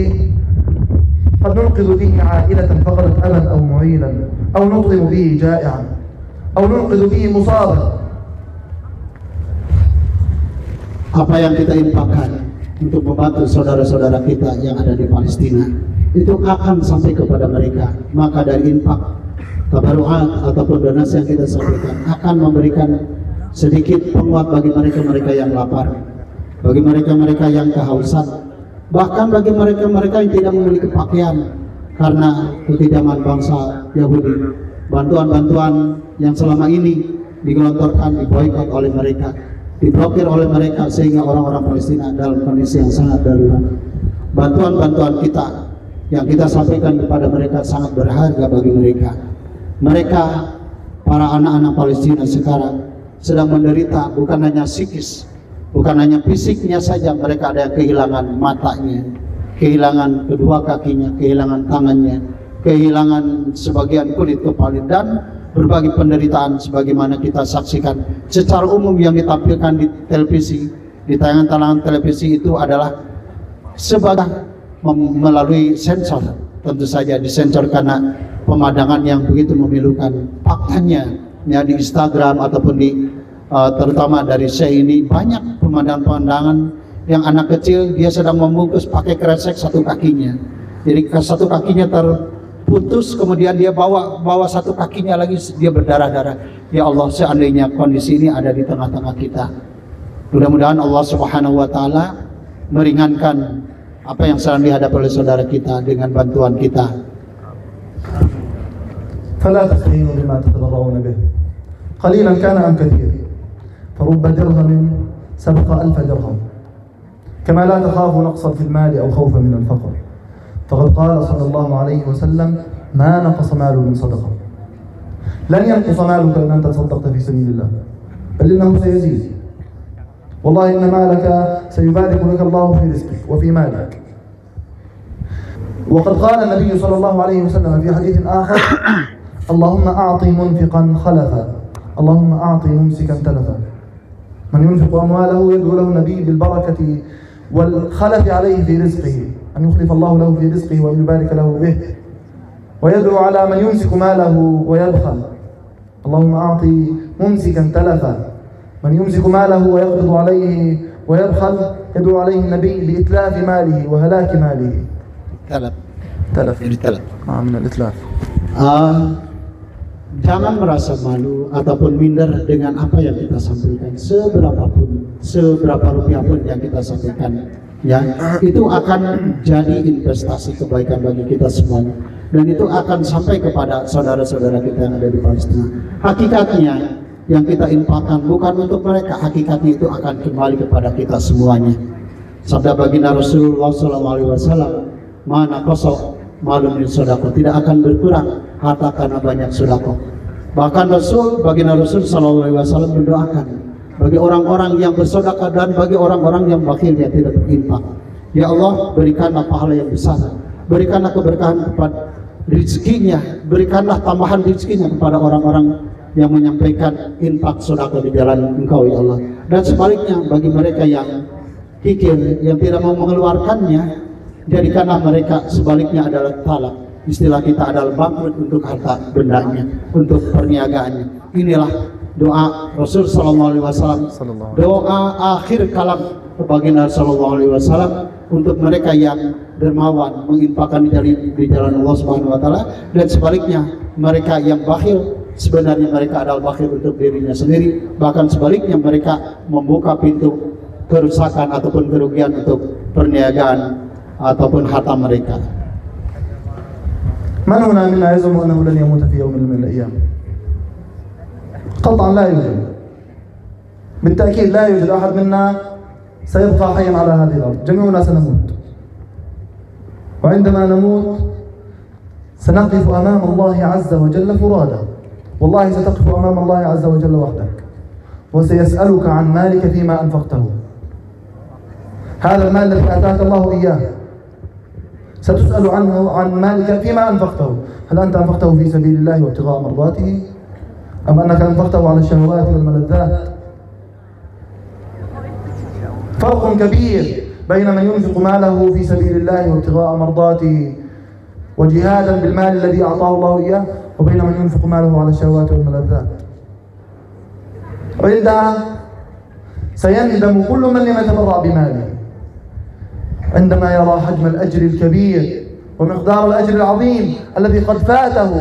قد ننقذ به عائلة فقدت أبا أو معيلا، أو نطعم به جائعا، أو ننقذ به مصابا. Apa yang kita infakkan untuk membantu saudara-saudara kita yang ada di Palestina itu akan sampai kepada mereka. Maka dari infak, tabaruat ataupun donasi yang kita sampaikan akan memberikan sedikit penguat bagi mereka-mereka yang lapar, bagi mereka-mereka yang kehausan, bahkan bagi mereka-mereka yang tidak memiliki pakaian karena ketidaman bangsa Yahudi. Bantuan-bantuan yang selama ini digelontorkan, diboikot oleh mereka, diblokir oleh mereka, sehingga orang-orang Palestina dalam kondisi yang sangat darurat. Bantuan-bantuan kita yang kita sampaikan kepada mereka sangat berharga bagi mereka. Mereka, para anak-anak Palestina sekarang sedang menderita bukan hanya psikis, bukan hanya fisiknya saja. Mereka ada yang kehilangan matanya, kehilangan kedua kakinya, kehilangan tangannya, kehilangan sebagian kulit kepala, dan berbagai penderitaan sebagaimana kita saksikan secara umum yang ditampilkan di televisi, di tayangan-tayangan televisi itu adalah sebagai melalui sensor. Tentu saja disensor karena pemandangan yang begitu memilukan. Faktanya ya, di Instagram ataupun di terutama dari saya ini banyak pemandangan-pemandangan yang anak kecil dia sedang membungkus pakai kresek satu kakinya. Jadi satu kakinya terputus, kemudian dia bawa satu kakinya lagi, dia berdarah-darah. Ya Allah, seandainya kondisi ini ada di tengah-tengah kita, mudah-mudahan Allah Subhanahu wa taala meringankan apa yang sedang dihadapi oleh saudara kita dengan bantuan kita. فلا تستهينوا بما تتبرعون به قليلا كان أم كثير، فرب درهم سبق 1000 درهم. كما لا تخافوا نقصا في المال أو خوفا من الفقر، فقد قال صلى الله عليه وسلم ما نقص مال من صدقة. لن ينقص مالك إن أنت تصدقت في سبيل الله، بل إنه سيزيد. والله إن مالك سيبارك لك الله في رزقك وفي مالك. وقد قال النبي صلى الله عليه وسلم في حديث آخر: اللهم أعطي منفقا خلفا، اللهم أعطي ممسكا تلفا. من ينفق أمواله يدعو له النبي بالبركة والخلف عليه في رزقه، أن يخلف الله له في رزقه وأن يبارك له به. ويدعو على من يمسك ماله ويبخل: اللهم أعطي ممسكا تلفا. من يمسك ماله ويقبض عليه ويبخل يدعو عليه النبي بإتلاف ماله وهلاك ماله. تلف Irtalaf. من الإتلاف. Jangan merasa malu ataupun minder dengan apa yang kita sampaikan, seberapa rupiah pun yang kita sampaikan, ya itu akan jadi investasi kebaikan bagi kita semuanya, dan itu akan sampai kepada saudara-saudara kita yang ada di Palestina. Hakikatnya yang kita infakkan bukan untuk mereka, hakikatnya itu akan kembali kepada kita semuanya. Sabda baginda Rasulullah SAW, mana kosong malu min sedekah, tidak akan berkurang harta karena banyak sedekah. Bahkan baginda Rasul SAW mendoakan bagi orang-orang yang bersedekah dan bagi orang-orang yang bakhil yang tidak berinfak, ya Allah, berikanlah pahala yang besar, berikanlah keberkahan kepada rezekinya, berikanlah tambahan rezekinya kepada orang-orang yang menyampaikan infak sedekah di jalan Engkau, ya Allah. Dan sebaliknya bagi mereka yang kikir, yang tidak mau mengeluarkannya, jadikanlah mereka sebaliknya adalah talak. Istilah kita adalah bangkrut untuk harta bendanya, untuk perniagaannya. Inilah doa Rasul SAW, doa akhir kalam baginda SAW untuk mereka yang dermawan menginfakkan di jalan Allah Subhanahu Wa Taala, dan sebaliknya mereka yang bakhil, sebenarnya mereka adalah bakhil untuk dirinya sendiri. Bahkan sebaliknya mereka membuka pintu kerusakan ataupun kerugian untuk perniagaan ataupun harta mereka. من هنا منا يزعم أنه لن يموت في يوم من الأيام؟ قطعا لا يوجد، بالتأكيد لا يوجد أحد منا سيبقى حيا على هذه الأرض، جميعنا سنموت، وعندما نموت سنقف أمام الله عز وجل فرادا، والله ستقف أمام الله عز وجل وحدك، وسيسألك عن مالك فيما أنفقته. هذا المال الذي آتاك الله إياه ستسأل عنه عن مالك فيما أنفقته، هل أنت أنفقته في سبيل الله وابتغاء مرضاته، أم أنك أنفقته على الشهوات والملذات؟ فرق كبير بين من ينفق ماله في سبيل الله وابتغاء مرضاته وجهادا بالمال الذي أعطاه الله إياه، وبين من ينفق ماله على الشهوات والملذات. وعندها سيندم كل من لم يتبرع بماله عندما يرى حجم الأجر الكبير ومقدار الأجر العظيم الذي قد فاته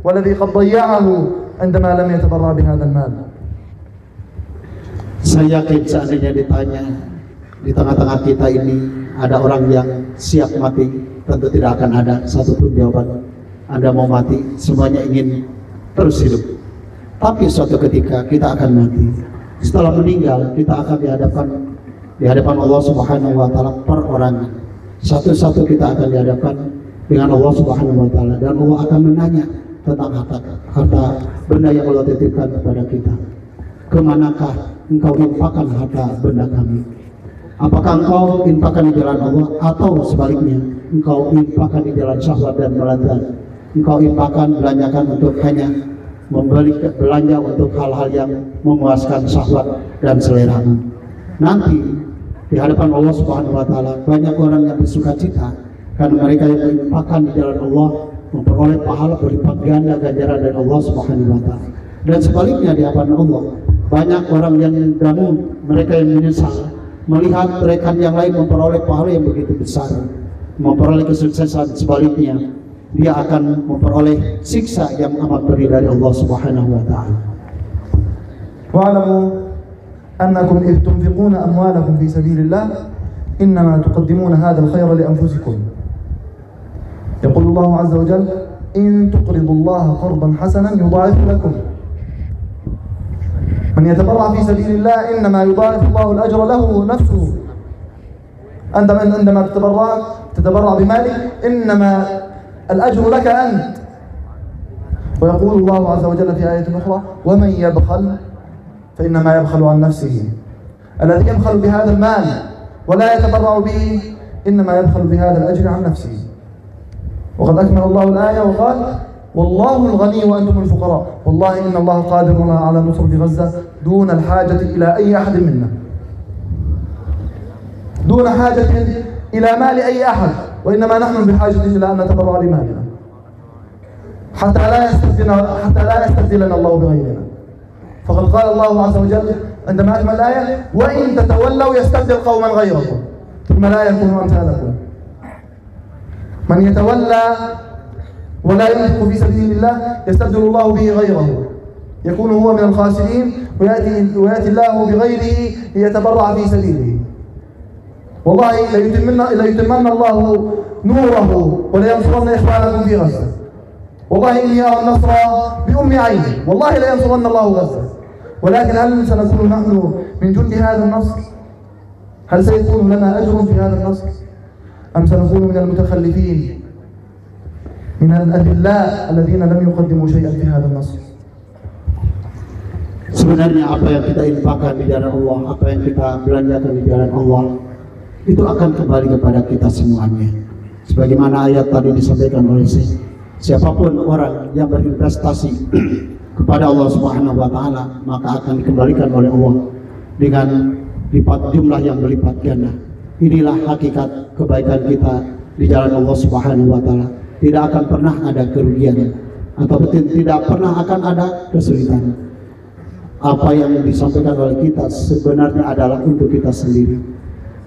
والذي قد ضيعه عندما لم يتبرع بهذا المال. Saya yakin seandainya ditanya di tengah-tengah kita ini ada orang yang siap mati, tentu tidak akan ada satupun jawaban Anda mau mati, semuanya ingin terus hidup. Tapi suatu ketika kita akan mati. Setelah meninggal kita akan di hadapan Allah Subhanahu Wa Taala perorangan. Satu-satu kita akan dihadapkan dengan Allah Subhanahu Wa Taala, dan Allah akan menanya tentang harta benda yang Allah titipkan kepada kita. Kemanakah engkau infakkan harta benda kami? Apakah engkau infakkan di jalan Allah, atau sebaliknya engkau infakkan di jalan syahwat dan melazat? Engkau infakkan, belanjakan untuk hanya membeli belanja untuk hal-hal yang memuaskan syahwat dan seleramu. Nanti di hadapan Allah Subhanahu Wa Taala banyak orang yang bersuka cita karena mereka yang menginfakkan di jalan Allah memperoleh pahala berlipat ganda ganjaran dari Allah Subhanahu Wa Taala. Dan sebaliknya di hadapan Allah banyak orang yang mendamun, mereka yang menyesal melihat rekan yang lain memperoleh pahala yang begitu besar, memperoleh kesuksesan. Sebaliknya dia akan memperoleh siksa yang amat pedih dari Allah Subhanahu Wa Taala. Wa'lamu أنكم إذ تنفقون أموالكم في سبيل الله إنما تقدمون هذا الخير لأنفسكم. يقول الله عز وجل إن تقرضوا الله قرضا حسنا يضاعف لكم. من يتبرع في سبيل الله إنما يضاعف الله الأجر له نفسه. أنت عندما تتبرع بمالك إنما الأجر لك أنت. ويقول الله عز وجل في آية أخرى ومن يبخل فإنما يبخل عن نفسه. الذي يبخل بهذا المال ولا يتبرع به إنما يبخل بهذا الأجر عن نفسه. وقد أكمل الله الآية وقال والله الغني وأنتم الفقراء والله إن الله قادر على نصرة غزة دون الحاجة إلى أي أحد منا، دون حاجة إلى مال أي أحد، وإنما نحن بحاجة إلى أن نتبرع بمالنا حتى لا يستبدلنا الله بغيرنا. فقد قال الله عز وجل عندما أكمل الآية وإن تتولوا يستبدل قوما غيركم ثم لا يكونوا أمثالكم. من يتولى ولا ينفق في سبيل الله يستبدل الله به غيره، يكون هو من الخاسرين ويأتي الله بغيره ليتبرع في سبيله. والله ليتمن الله نوره ولينصرن إخوانكم في غزة. والله إني أرى النصر بأم عيني، والله لينصرن الله غزة. ولكن هل سنكون نحن من جند هذا النصر؟ هل سيكون لنا أجر في هذا النصر؟ أم سنكون من المتخلفين من الأذلاء الذين لم يقدموا شيئا في هذا النصر؟ Sebenarnya apa yang kita infakkan di jalan Allah, apa yang kita belanjakan di jalan Allah, itu akan kembali kepada kita semuanya. Sebagaimana ayat tadi disampaikan oleh siapapun orang yang berinvestasi kepada Allah Subhanahu wa taala, maka akan dikembalikan oleh Allah dengan lipat jumlah yang berlipat ganda. Inilah hakikat kebaikan kita di jalan Allah Subhanahu wa taala. Tidak akan pernah ada kerugian atau tidak pernah akan ada kesulitan. Apa yang disampaikan oleh kita sebenarnya adalah untuk kita sendiri.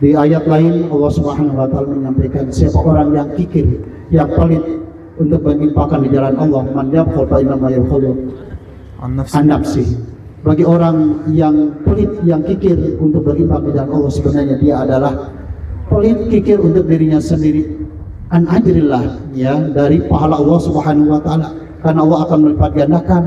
Di ayat lain Allah Subhanahu wa taala menyampaikan siapa orang yang kikir, yang pelit untuk menginfakkan di jalan Allah, man yabkhul fa inna ma yabkhulu an nafsihi. Bagi orang yang pelit, yang kikir untuk berinfak di jalan Allah, sebenarnya dia adalah pelit, kikir untuk dirinya sendiri. An ajrillah, ya, dari pahala Allah Subhanahu wa taala. Karena Allah akan melipat gandakan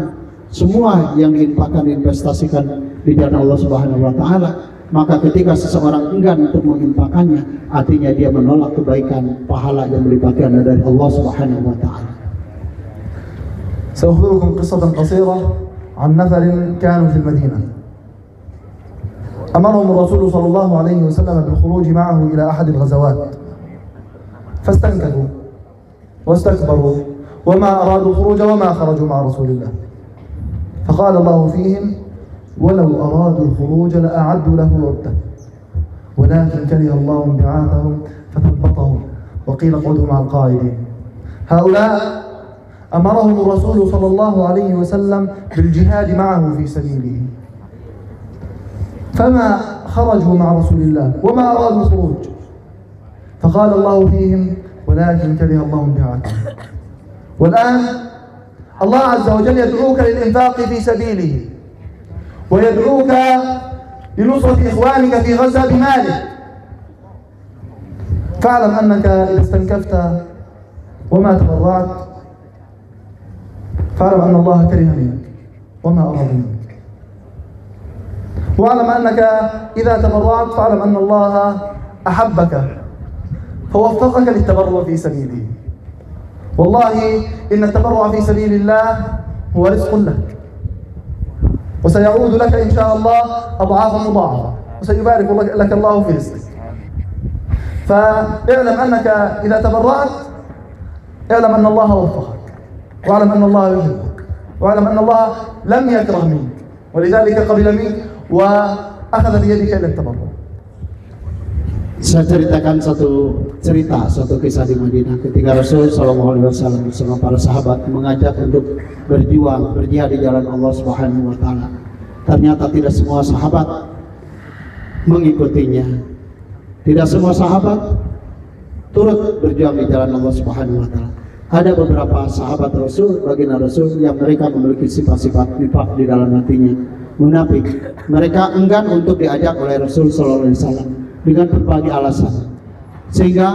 semua yang diinfakkan, diinvestasikan di jalan Allah Subhanahu wa taala. Maka ketika seseorang enggan untuk menginfakkannya, artinya dia menolak kebaikan, pahala yang melipat ganda dari Allah Subhanahu wa taala. سأخبركم قصة قصيرة عن نفر كانوا في المدينة. أمرهم الرسول صلى الله عليه وسلم بالخروج معه إلى أحد الغزوات، فاستنكفوا واستكبروا وما أرادوا الخروج وما خرجوا مع رسول الله. فقال الله فيهم: ولو أرادوا الخروج لأعدوا له عدة ولكن كره الله انبعاثهم فثبطهم وقيل اقعدوا مع القاعدين. هؤلاء أمرهم الرسول صلى الله عليه وسلم بالجهاد معه في سبيله، فما خرجوا مع رسول الله وما أرادوا الخروج، فقال الله فيهم: ولكن كره الله انبعاثهم. والآن الله عز وجل يدعوك للإنفاق في سبيله، ويدعوك لنصرة إخوانك في غزة بمالك. فاعلم أنك إذا استنكفت وما تبرعت فاعلم أن الله كره منك وما أراد منك. واعلم أنك إذا تبرعت فاعلم أن الله أحبك فوفقك للتبرع في سبيله. والله إن التبرع في سبيل الله هو رزق لك، وسيعود لك إن شاء الله أضعافا مضاعفة، وسيبارك لك الله في رزقك. فاعلم أنك إذا تبرعت اعلم أن الله وفقك، واعلم أن الله يحبك، واعلم أن الله لم يكره منك، ولذلك قبل منك وأخذ بيدك إلى التبرع. Saya ceritakan satu kisah di Madinah ketika Rasul Shallallahu Alaihi Wasallam bersama para sahabat mengajak untuk berjihad di jalan Allah Subhanahu Wa Taala. Ternyata tidak semua sahabat mengikutinya, tidak semua sahabat turut berjuang di jalan Allah Subhanahu Wa Taala. Ada beberapa sahabat Rasul, baginda Rasul, yang mereka memiliki sifat-sifat nifaq di dalam hatinya, munafik. Mereka enggan untuk diajak oleh Rasul Shallallahu Alaihi Wasallam dengan berbagai alasan, sehingga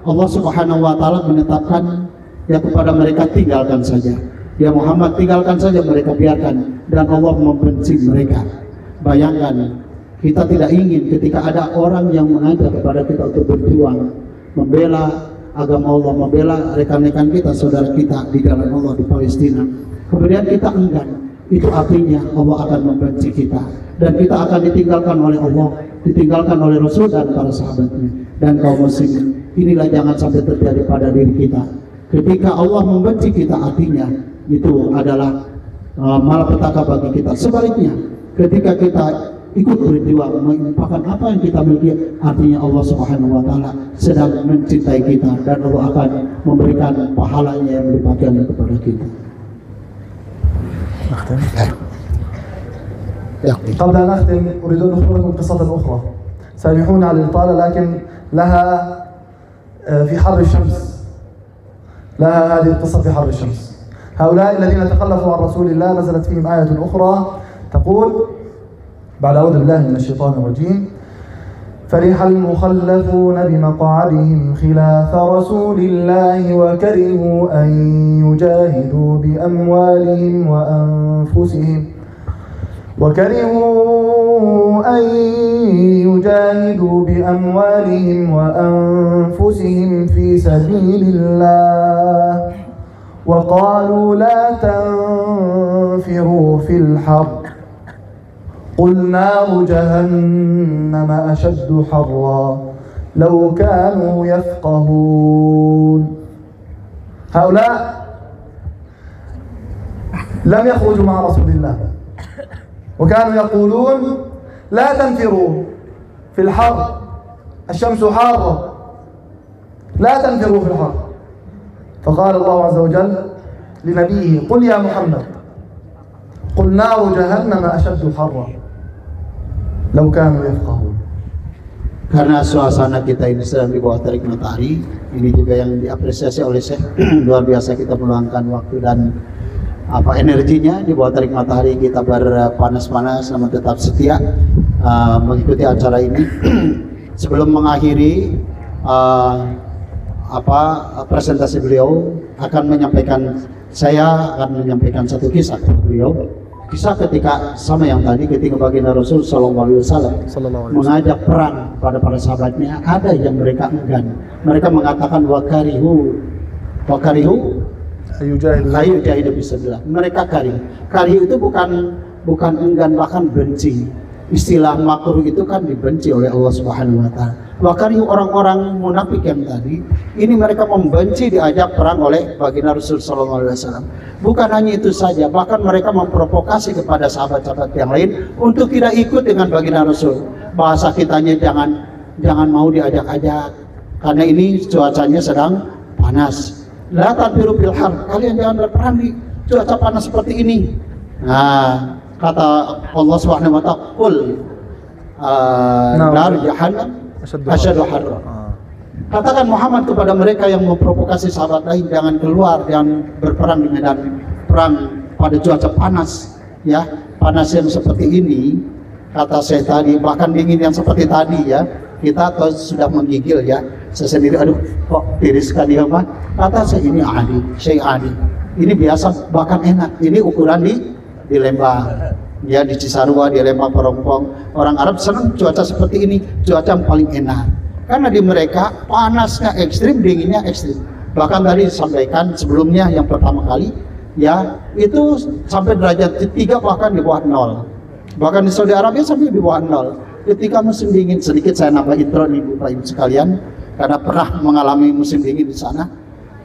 Allah Subhanahu wa taala menetapkan ya kepada mereka, tinggalkan saja ya Muhammad, tinggalkan saja mereka, biarkan, dan Allah membenci mereka. Bayangkan, kita tidak ingin ketika ada orang yang mengajak kepada kita untuk berjuang membela agama Allah, membela rekan-rekan kita, saudara kita di jalan Allah di Palestina, kemudian kita enggan. Itu artinya Allah akan membenci kita, dan kita akan ditinggalkan oleh Allah, ditinggalkan oleh Rasul dan para sahabatnya. Dan kaum muslimin, inilah jangan sampai terjadi pada diri kita. Ketika Allah membenci kita, artinya itu adalah malapetaka bagi kita. Sebaliknya, ketika kita ikut berjuang menginfakkan apa yang kita miliki, artinya Allah Subhanahu wa taala sedang mencintai kita, dan Allah akan memberikan pahalanya yang berlipat ganda kepada kita. قبل أن أختم أريد أن أخبركم قصة أخرى. سامحوني على الإطالة لكن لها في حر الشمس لها هذه القصة في حر الشمس. هؤلاء الذين تخلفوا عن رسول الله نزلت فيهم آية أخرى تقول بعد أعوذ بالله من الشيطان الرجيم: فرح المخلفون بمقعدهم خلاف رسول الله وكرهوا أن يجاهدوا بأموالهم وأنفسهم في سبيل الله وقالوا لا تنفروا في الحر قل نار جهنم أشد حرا لو كانوا يفقهون. هؤلاء لم يخرجوا مع رسول الله وكانوا يقولون لا تنفروا في الحر، الشمس حارة، لا تنفروا في الحر. فقال الله عز وجل لنبيه: قل يا محمد قل نار جهنم أشد حرا لو كانوا يفقهون. Karena suasana kita ini sedang di bawah terik matahari, ini juga yang diapresiasi oleh Syekh. Luar biasa kita meluangkan waktu dan energinya di bawah terik matahari, kita berpanas-panas namun tetap setia mengikuti acara ini. Sebelum mengakhiri presentasi beliau, saya akan menyampaikan satu kisah kepada beliau. Kisah ketika sama yang tadi, ketika baginda Rasul Sallallahu Alaihi Wasallam mengajak perang pada para sahabatnya, ada yang mereka enggan. Mereka mengatakan wakarihu ayu jahidu bismillah. Mereka karih itu bukan enggan, bahkan benci. Istilah makruh itu kan dibenci oleh Allah Subhanahu wa taala. Wakarihu orang-orang munafik yang tadi, ini mereka membenci diajak perang oleh baginda Rasul sallallahu alaihi wasallam. Bukan hanya itu saja, bahkan mereka memprovokasi kepada sahabat-sahabat yang lain untuk tidak ikut dengan baginda Rasul. Bahasa kitanya jangan mau diajak-ajak karena ini cuacanya sedang panas. La tanfiru bil har, kalian jangan berperang di cuaca panas seperti ini. Nah, kata Allah Subhanahu wa taala, "Qul nar jahannam asyaddu harra." Katakan Muhammad kepada mereka yang memprovokasi sahabat lain, jangan keluar, jangan berperang di medan perang pada cuaca panas, ya. Panas yang seperti ini, kata saya tadi, bahkan dingin yang seperti tadi, ya. Kita sudah menggigil, ya. Saya sendiri, aduh, kok tiris sekali, ya, Pak. Kata saya, ini adi, saya adi. Ini biasa, bahkan enak. Ini ukuran di Lembang, ya, di Cisarua, di Lembang, Parongpong. Orang Arab senang cuaca seperti ini, cuaca yang paling enak. Karena di mereka panasnya ekstrim, dinginnya ekstrim. Bahkan tadi disampaikan sebelumnya yang pertama kali, ya, itu sampai derajat 3 bahkan di bawah 0. Bahkan di Saudi Arabia sampai di bawah 0. Ketika musim dingin, sedikit saya nambah intro nih Bapak Ibu sekalian, karena pernah mengalami musim dingin di sana.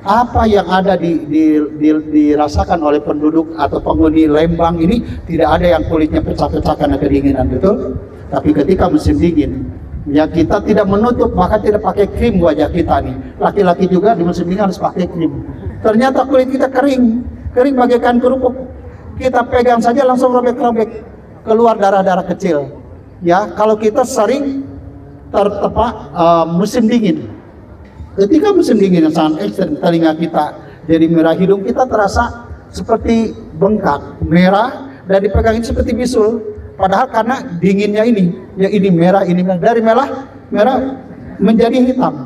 Apa yang ada dirasakan oleh penduduk atau penghuni Lembang ini, tidak ada yang kulitnya pecah-pecah karena kedinginan, betul? Tapi ketika musim dingin, ya, kita tidak menutup, bahkan tidak pakai krim wajah kita nih. Laki-laki juga di musim dingin harus pakai krim. Ternyata kulit kita kering bagaikan kerupuk. Kita pegang saja langsung robek-robek, keluar darah-darah kecil. Ya, kalau kita sering tertepak musim dingin. Ketika musim dingin yang sangat ekstrem, telinga kita jadi merah, hidung kita terasa seperti bengkak, merah, dan dipegangin seperti bisul. Padahal karena dinginnya ini, ya, ini merah, dari merah menjadi hitam,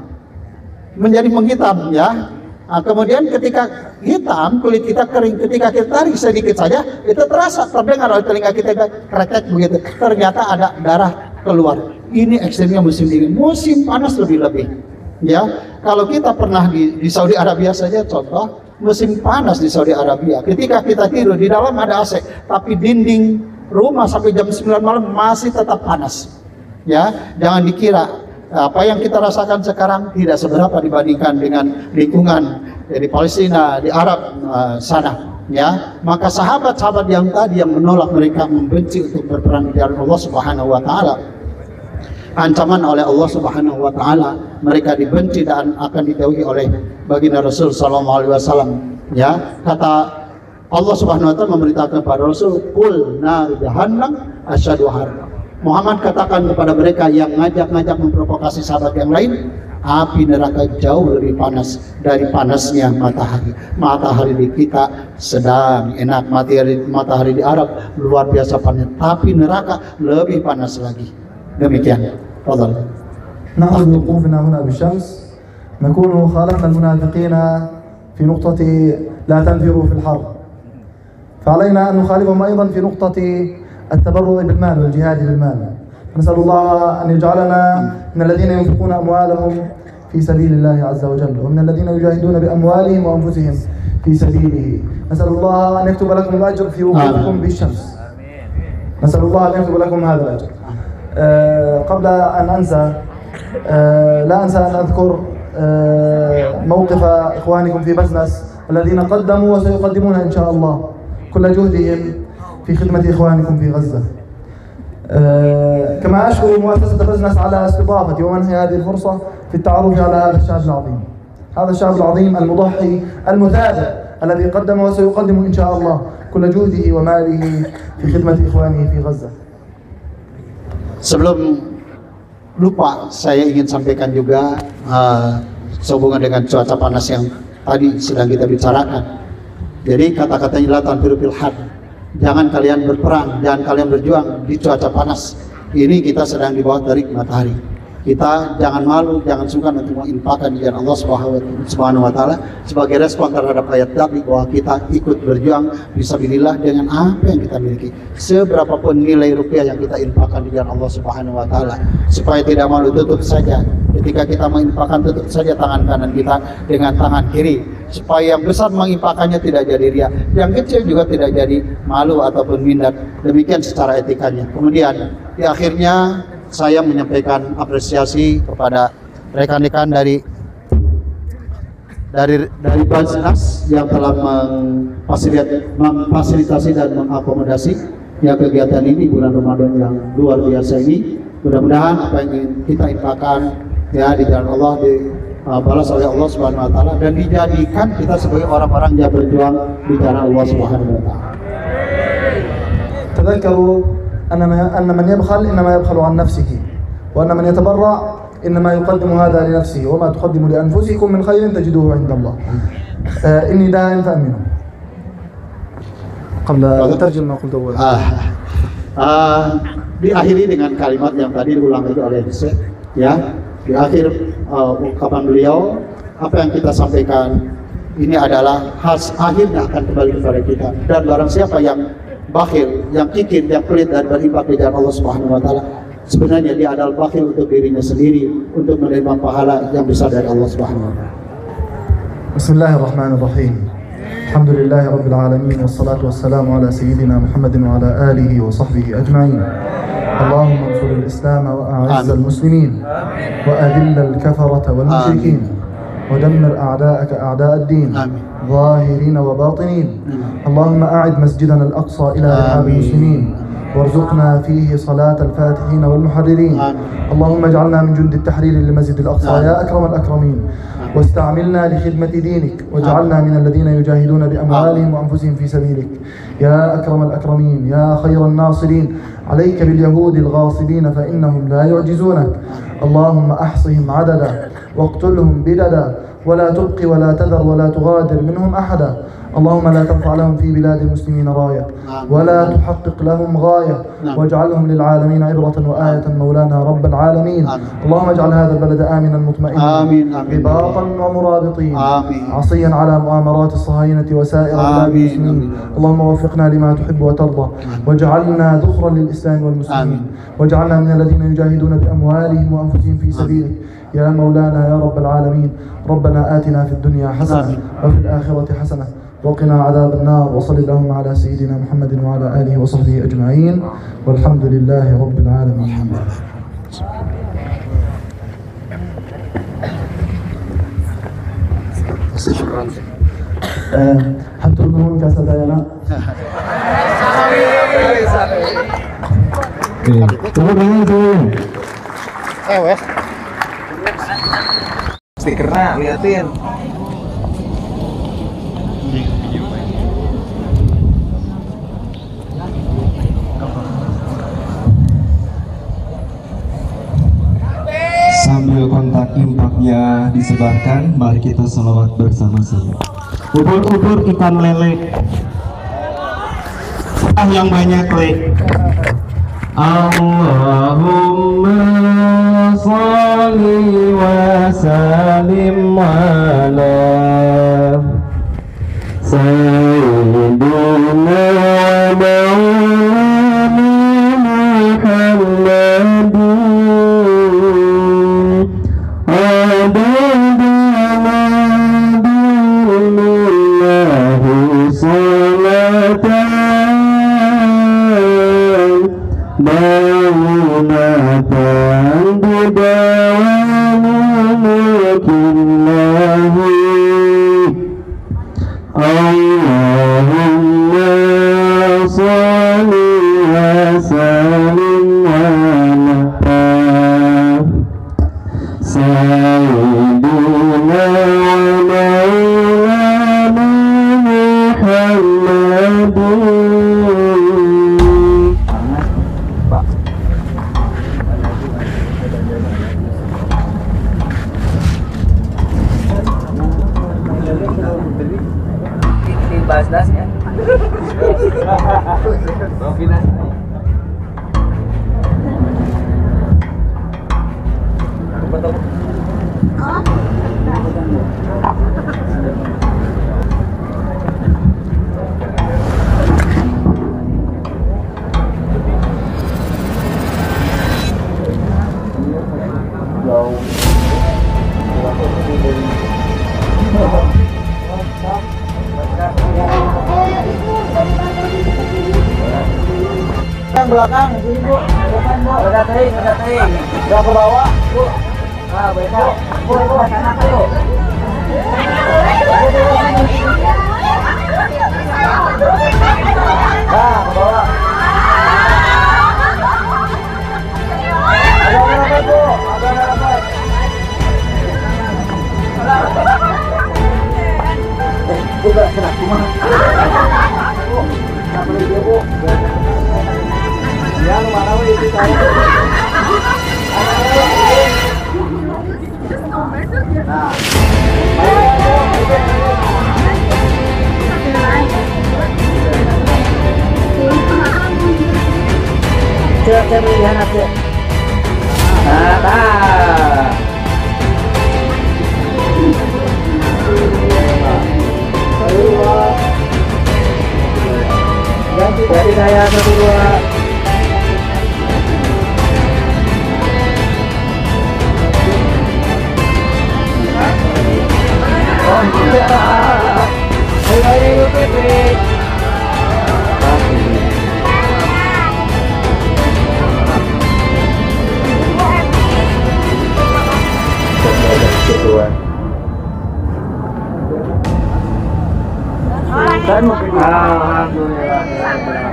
menjadi menghitam, ya. Nah, kemudian ketika hitam, kulit kita kering. Ketika kita tarik sedikit saja, itu terasa, terdengar oleh telinga kita kretek begitu. Ternyata ada darah keluar. Ini ekstrimnya musim dingin. Musim panas lebih-lebih, ya. Kalau kita pernah di Saudi Arabia saja, contoh musim panas di Saudi Arabia, ketika kita tidur di dalam ada AC, tapi dinding rumah sampai jam 9 malam masih tetap panas, ya. Jangan dikira apa yang kita rasakan sekarang tidak seberapa dibandingkan dengan lingkungan di Palestina, di Arab sana, ya. Maka sahabat-sahabat yang tadi yang menolak, mereka membenci untuk berperang di jalan Allah Subhanahu wa taala, ancaman oleh Allah Subhanahu wa taala, mereka dibenci dan akan dijauhi oleh baginda Rasul sallallahu alaihi wasallam, ya. Kata Allah Subhanahu wa taala memberitakan kepada Rasul, "Qul nar jahannam asyaddu harra." Muhammad katakan kepada mereka yang ngajak-ngajak memprovokasi sahabat yang lain, api neraka jauh lebih panas dari panasnya matahari. Matahari di kita sedang enak, matahari di Arab luar biasa panas, tapi neraka lebih panas lagi. Demikian. Fadhal. نحن بوقوفنا هنا بالشمس نكون خالفنا المنافقين في نقطة لا تنفروا في الحر، فعلينا أن نخالفهم أيضا في نقطة التبرع بالمال والجهاد بالمال. نسأل الله أن يجعلنا من الذين ينفقون أموالهم في سبيل الله عز وجل، ومن الذين يجاهدون بأموالهم وأنفسهم في سبيله. نسأل الله أن يكتب لكم الأجر في وقوفكم بالشمس. نسأل الله أن يكتب لكم هذا الأجر. قبل أن أنسى لا أنسى أن أذكر موقف إخوانكم في بزنس الذين قدموا وسيقدمون إن شاء الله كل جهدهم في خدمة إخوانكم في غزة. كما أشكر مؤسسة بزنس على استضافتي ومنحي هذه الفرصة في التعرف على هذا الشعب العظيم، هذا الشعب العظيم المضحي المثابر الذي قدم وسيقدم إن شاء الله كل جهده وماله في خدمة إخوانه في غزة. Sebelum lupa, saya ingin sampaikan juga sehubungan dengan cuaca panas yang tadi sedang kita bicarakan. Jadi kata-katanya la tanfiru fil har, jangan kalian berperang, jangan kalian berjuang di cuaca panas. Ini kita sedang di bawah terik matahari. Kita jangan malu, jangan sungkan untuk menginfakkan di jalan Allah Subhanahu wa taala sebagai respon terhadap ayat tadi bahwa kita ikut berjuang fisabilillah dengan apa yang kita miliki. Seberapapun nilai rupiah yang kita infakkan di jalan Allah Subhanahu wa taala, supaya tidak malu, tutup saja. Ketika kita menginfakkan, tutup saja tangan kanan kita dengan tangan kiri, supaya yang besar menginfakkannya tidak jadi riya, yang kecil juga tidak jadi malu ataupun minder. Demikian secara etikanya. Kemudian di akhirnya saya menyampaikan apresiasi kepada rekan-rekan dari Basnas yang telah memfasilitasi dan mengakomodasi ya kegiatan ini bulan Ramadan yang luar biasa ini. Mudah-mudahan apa yang ingin kita infakkan ya di jalan Allah dibalas oleh Allah Subhanahu wa taala dan dijadikan kita sebagai orang-orang yang berjuang di jalan Allah Subhanahu wa taala. تذكروا أن من يبخل إنما يبخل عن نفسه، وأن من يتبرع إنما يقدم هذا لنفسه، وما تقدموا لأنفسكم من خير تجدوه عند الله. إني داع فأمنوا. قبل أترجم ما قلت أولا. Diakhiri dengan kalimat yang tadi diulang lagi oleh Syekh, ya. Di akhir ungkapan beliau, apa yang kita sampaikan ini adalah akhirnya akan kembali kepada kita. Dan barang siapa yang bakhil, yang kikir, yang pelit dan berinfak di jalan Allah Subhanahu wa taala, sebenarnya dia adalah bakhil untuk dirinya sendiri untuk menerima pahala yang besar dari Allah Subhanahu wa taala. Bismillahirrahmanirrahim. Alhamdulillahi rabbil alamin wassalatu wassalamu ala sayyidina Muhammadin wa ala alihi wa sahbihi ajma'in. Allahumma ansur al-islam wa a'izz al-muslimin wa adhill al-kafarata wal musyrikin wa dammir a'da'aka a'da' ad-din. ظاهرين وباطنين. اللهم أعد مسجدنا الأقصى إلى رحاب المسلمين وارزقنا فيه صلاة الفاتحين والمحررين. اللهم اجعلنا من جند التحرير للمسجد الأقصى يا أكرم الأكرمين، واستعملنا لخدمة دينك، واجعلنا من الذين يجاهدون بأموالهم وأنفسهم في سبيلك يا أكرم الأكرمين يا خير الناصرين. عليك باليهود الغاصبين فإنهم لا يعجزونك. اللهم أحصهم عددا واقتلهم بددا ولا تبقي ولا تذر ولا تغادر منهم أحدا. اللهم لا ترفع لهم في بلاد المسلمين راية ولا تحقق لهم غاية، واجعلهم للعالمين عبرة وآية مولانا رب العالمين. اللهم اجعل هذا البلد آمنا مطمئنا رباطا ومرابطين عصيا على مؤامرات الصهاينة وسائر بلاد المسلمين. اللهم وفقنا لما تحب وترضى، واجعلنا ذخرا للإسلام والمسلمين، واجعلنا من الذين يجاهدون بأموالهم وأنفسهم في سبيلك يا مولانا يا رب العالمين. ربنا آتنا في الدنيا حسنة وفي الآخرة حسنة وقنا عذاب النار. وصل اللهم على سيدنا محمد وعلى آله وصحبه أجمعين، والحمد لله رب العالمين. هل تؤمنون كأس ديانا؟ Stikernya liatin. Sambil kontak infaknya disebarkan, mari kita salawat bersama-sama. Ubur-ubur ikan lele, yang banyak le. Allahumma sholli wa sallim ala sayyidina wa maulana Muhammadin adada ma billahi salatan daunatan bidawani mulkillahi Allahumma sholli wa sallim ala sayyidina wa maulana Muhammadin. Bahas-bahasnya. Belakang sini Bu. Depan Bu. Ada teh. Enggak ke bawah, Bu. Ah, beda. Bu, sana Bu. Ah, ke bawah. Ada apa Bu? Ada apa? Juga kena cuma. Bu, apa ini Bu? Ya, mana itu saya. Nah. Coba lihat aja. Nah. Ganti dari saya kedua. Ayo Pepe. Alhamdulillah.